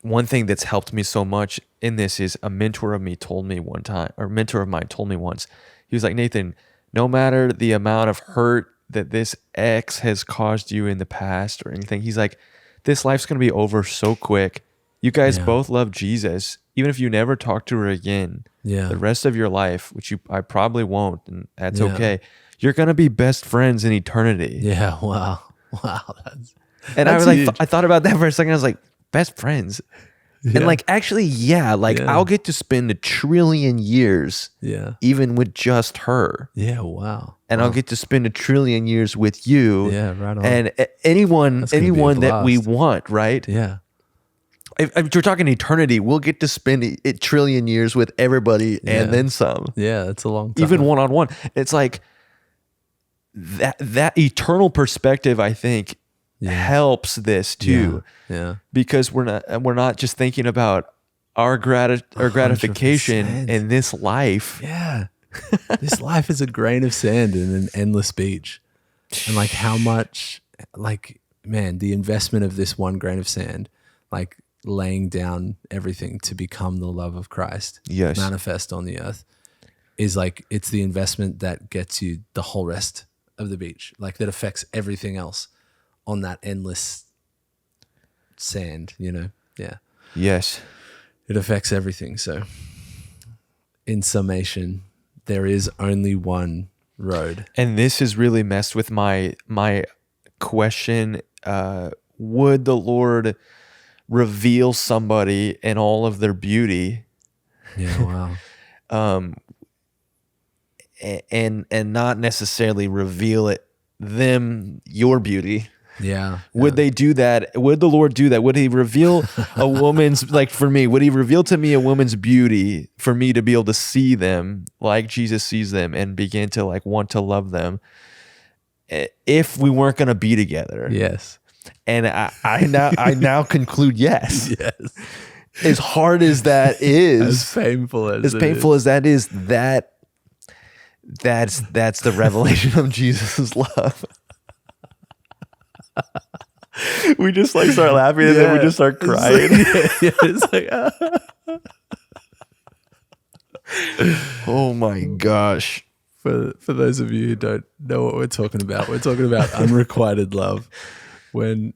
One thing that's helped me so much in this is a mentor of mine told me once. He was like, Nathan, no matter the amount of hurt that this ex has caused you in the past or anything, he's like, this life's going to be over so quick. You guys both love Jesus. Even if you never talk to her again, the rest of your life, which I probably won't, and that's okay. You're going to be best friends in eternity. Yeah. Wow. And that's huge. I thought about that for a second. I was like, best friends. Yeah. And like, actually, I'll get to spend 1 trillion years even with just her. Yeah. Wow. And I'll get to spend 1 trillion years with you. Yeah. Right on. And anyone That's gonna be a that we blast. want, right? Yeah. If you're talking eternity, we'll get to spend 1 trillion years with everybody and then some. Yeah. That's a long time. Even one-on-one. It's like that eternal perspective, I think, helps this too. Yeah. Because we're not just thinking about our gratification 100%. in this life. Yeah. This life is a grain of sand in an endless beach. And like how much, like, man, the investment of this one grain of sand, like laying down everything to become the love of Christ, manifest on the earth, is like, it's the investment that gets you the whole rest of the beach, like that affects everything else on that endless sand, you know? Yeah. Yes. It affects everything. So in summation, there is only one road. And this has really messed with my question. Would the Lord reveal somebody in all of their beauty? Yeah, wow. And not necessarily reveal your beauty. Yeah. Would they do that? Would the Lord do that? Would he reveal a woman's, like for me, would he reveal to me a woman's beauty for me to be able to see them like Jesus sees them and begin to like want to love them if we weren't going to be together? Yes. And I now conclude yes. Yes. As hard as that is, As painful as as that is, that's the revelation of Jesus' love. We just like start laughing and then we just start crying. It's like, Oh my gosh. For those of you who don't know what we're talking about unrequited love, when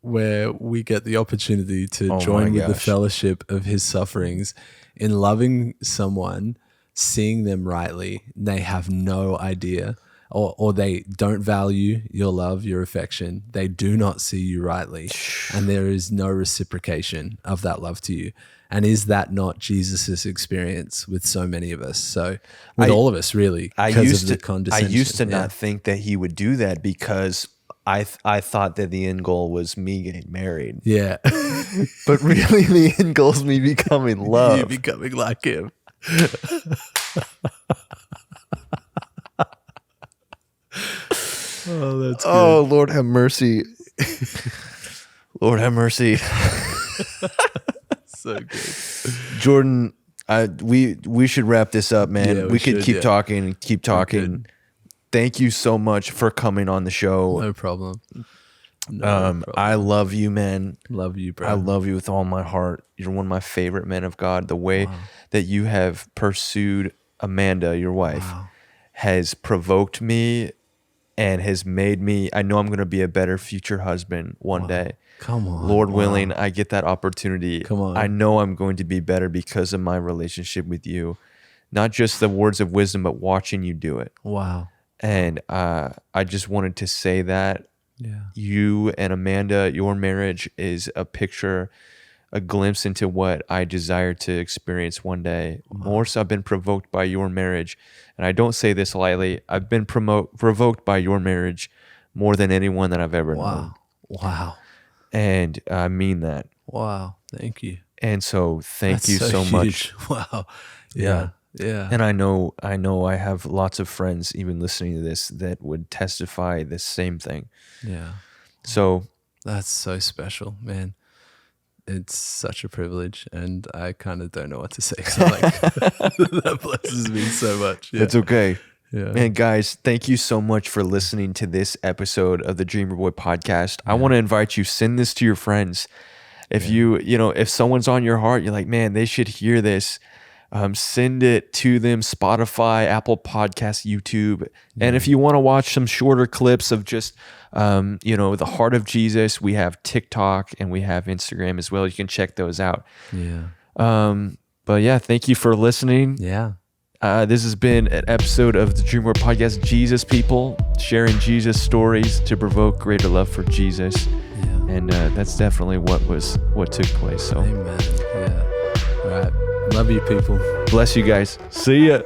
where we get the opportunity to join with the fellowship of his sufferings in loving someone, seeing them rightly. They have no idea, or they don't value your love, your affection. They do not see you rightly, and there is no reciprocation of that love to you. And is that not Jesus's experience with so many of us? So with all of us, really, because of the condescension. I used to not think that he would do that because I thought that the end goal was me getting married. Yeah. But really the end goal is me becoming love. You becoming like him. Oh, that's good. Oh, Lord have mercy. Lord have mercy. So good. Jordan, we should wrap this up, man. Yeah, we could should, keep yeah. talking and keep talking. Thank you so much for coming on the show. No problem. No problem. I love you, man. Love you, bro. I love you with all my heart. You're one of my favorite men of God. The way that you have pursued Amanda, your wife, has provoked me and has made me, I know I'm going to be a better future husband one day. Come on. Lord willing, I get that opportunity. Come on. I know I'm going to be better because of my relationship with you. Not just the words of wisdom, but watching you do it. Wow. And I just wanted to say that Yeah. you and Amanda, your marriage is a picture, a glimpse into what I desire to experience one day. More so, I've been provoked by your marriage. And I don't say this lightly. I've been provoked by your marriage more than anyone that I've ever known. Wow. And I mean that. Wow. Thank you. And so thank That's you so much. huge. Wow. Yeah. Yeah. And I know I have lots of friends even listening to this that would testify the same thing. Yeah. So That's so special, man. It's such a privilege, and I kind of don't know what to say. So like, that blesses me so much. Yeah. it's okay. Yeah. Man, guys, thank you so much for listening to this episode of the Dreamer Boy podcast. I want to invite you, send this to your friends. If if someone's on your heart, you're like, man, they should hear this. Send it to them, Spotify, Apple Podcasts, YouTube. And if you want to watch some shorter clips of just, the heart of Jesus, we have TikTok and we have Instagram as well. You can check those out. Yeah. But yeah, thank you for listening. Yeah. This has been an episode of the Dream World Podcast, Jesus People, sharing Jesus stories to provoke greater love for Jesus. Yeah. And that's definitely what took place. So Amen. Yeah. All right. Love you, people. bless you guys. See ya.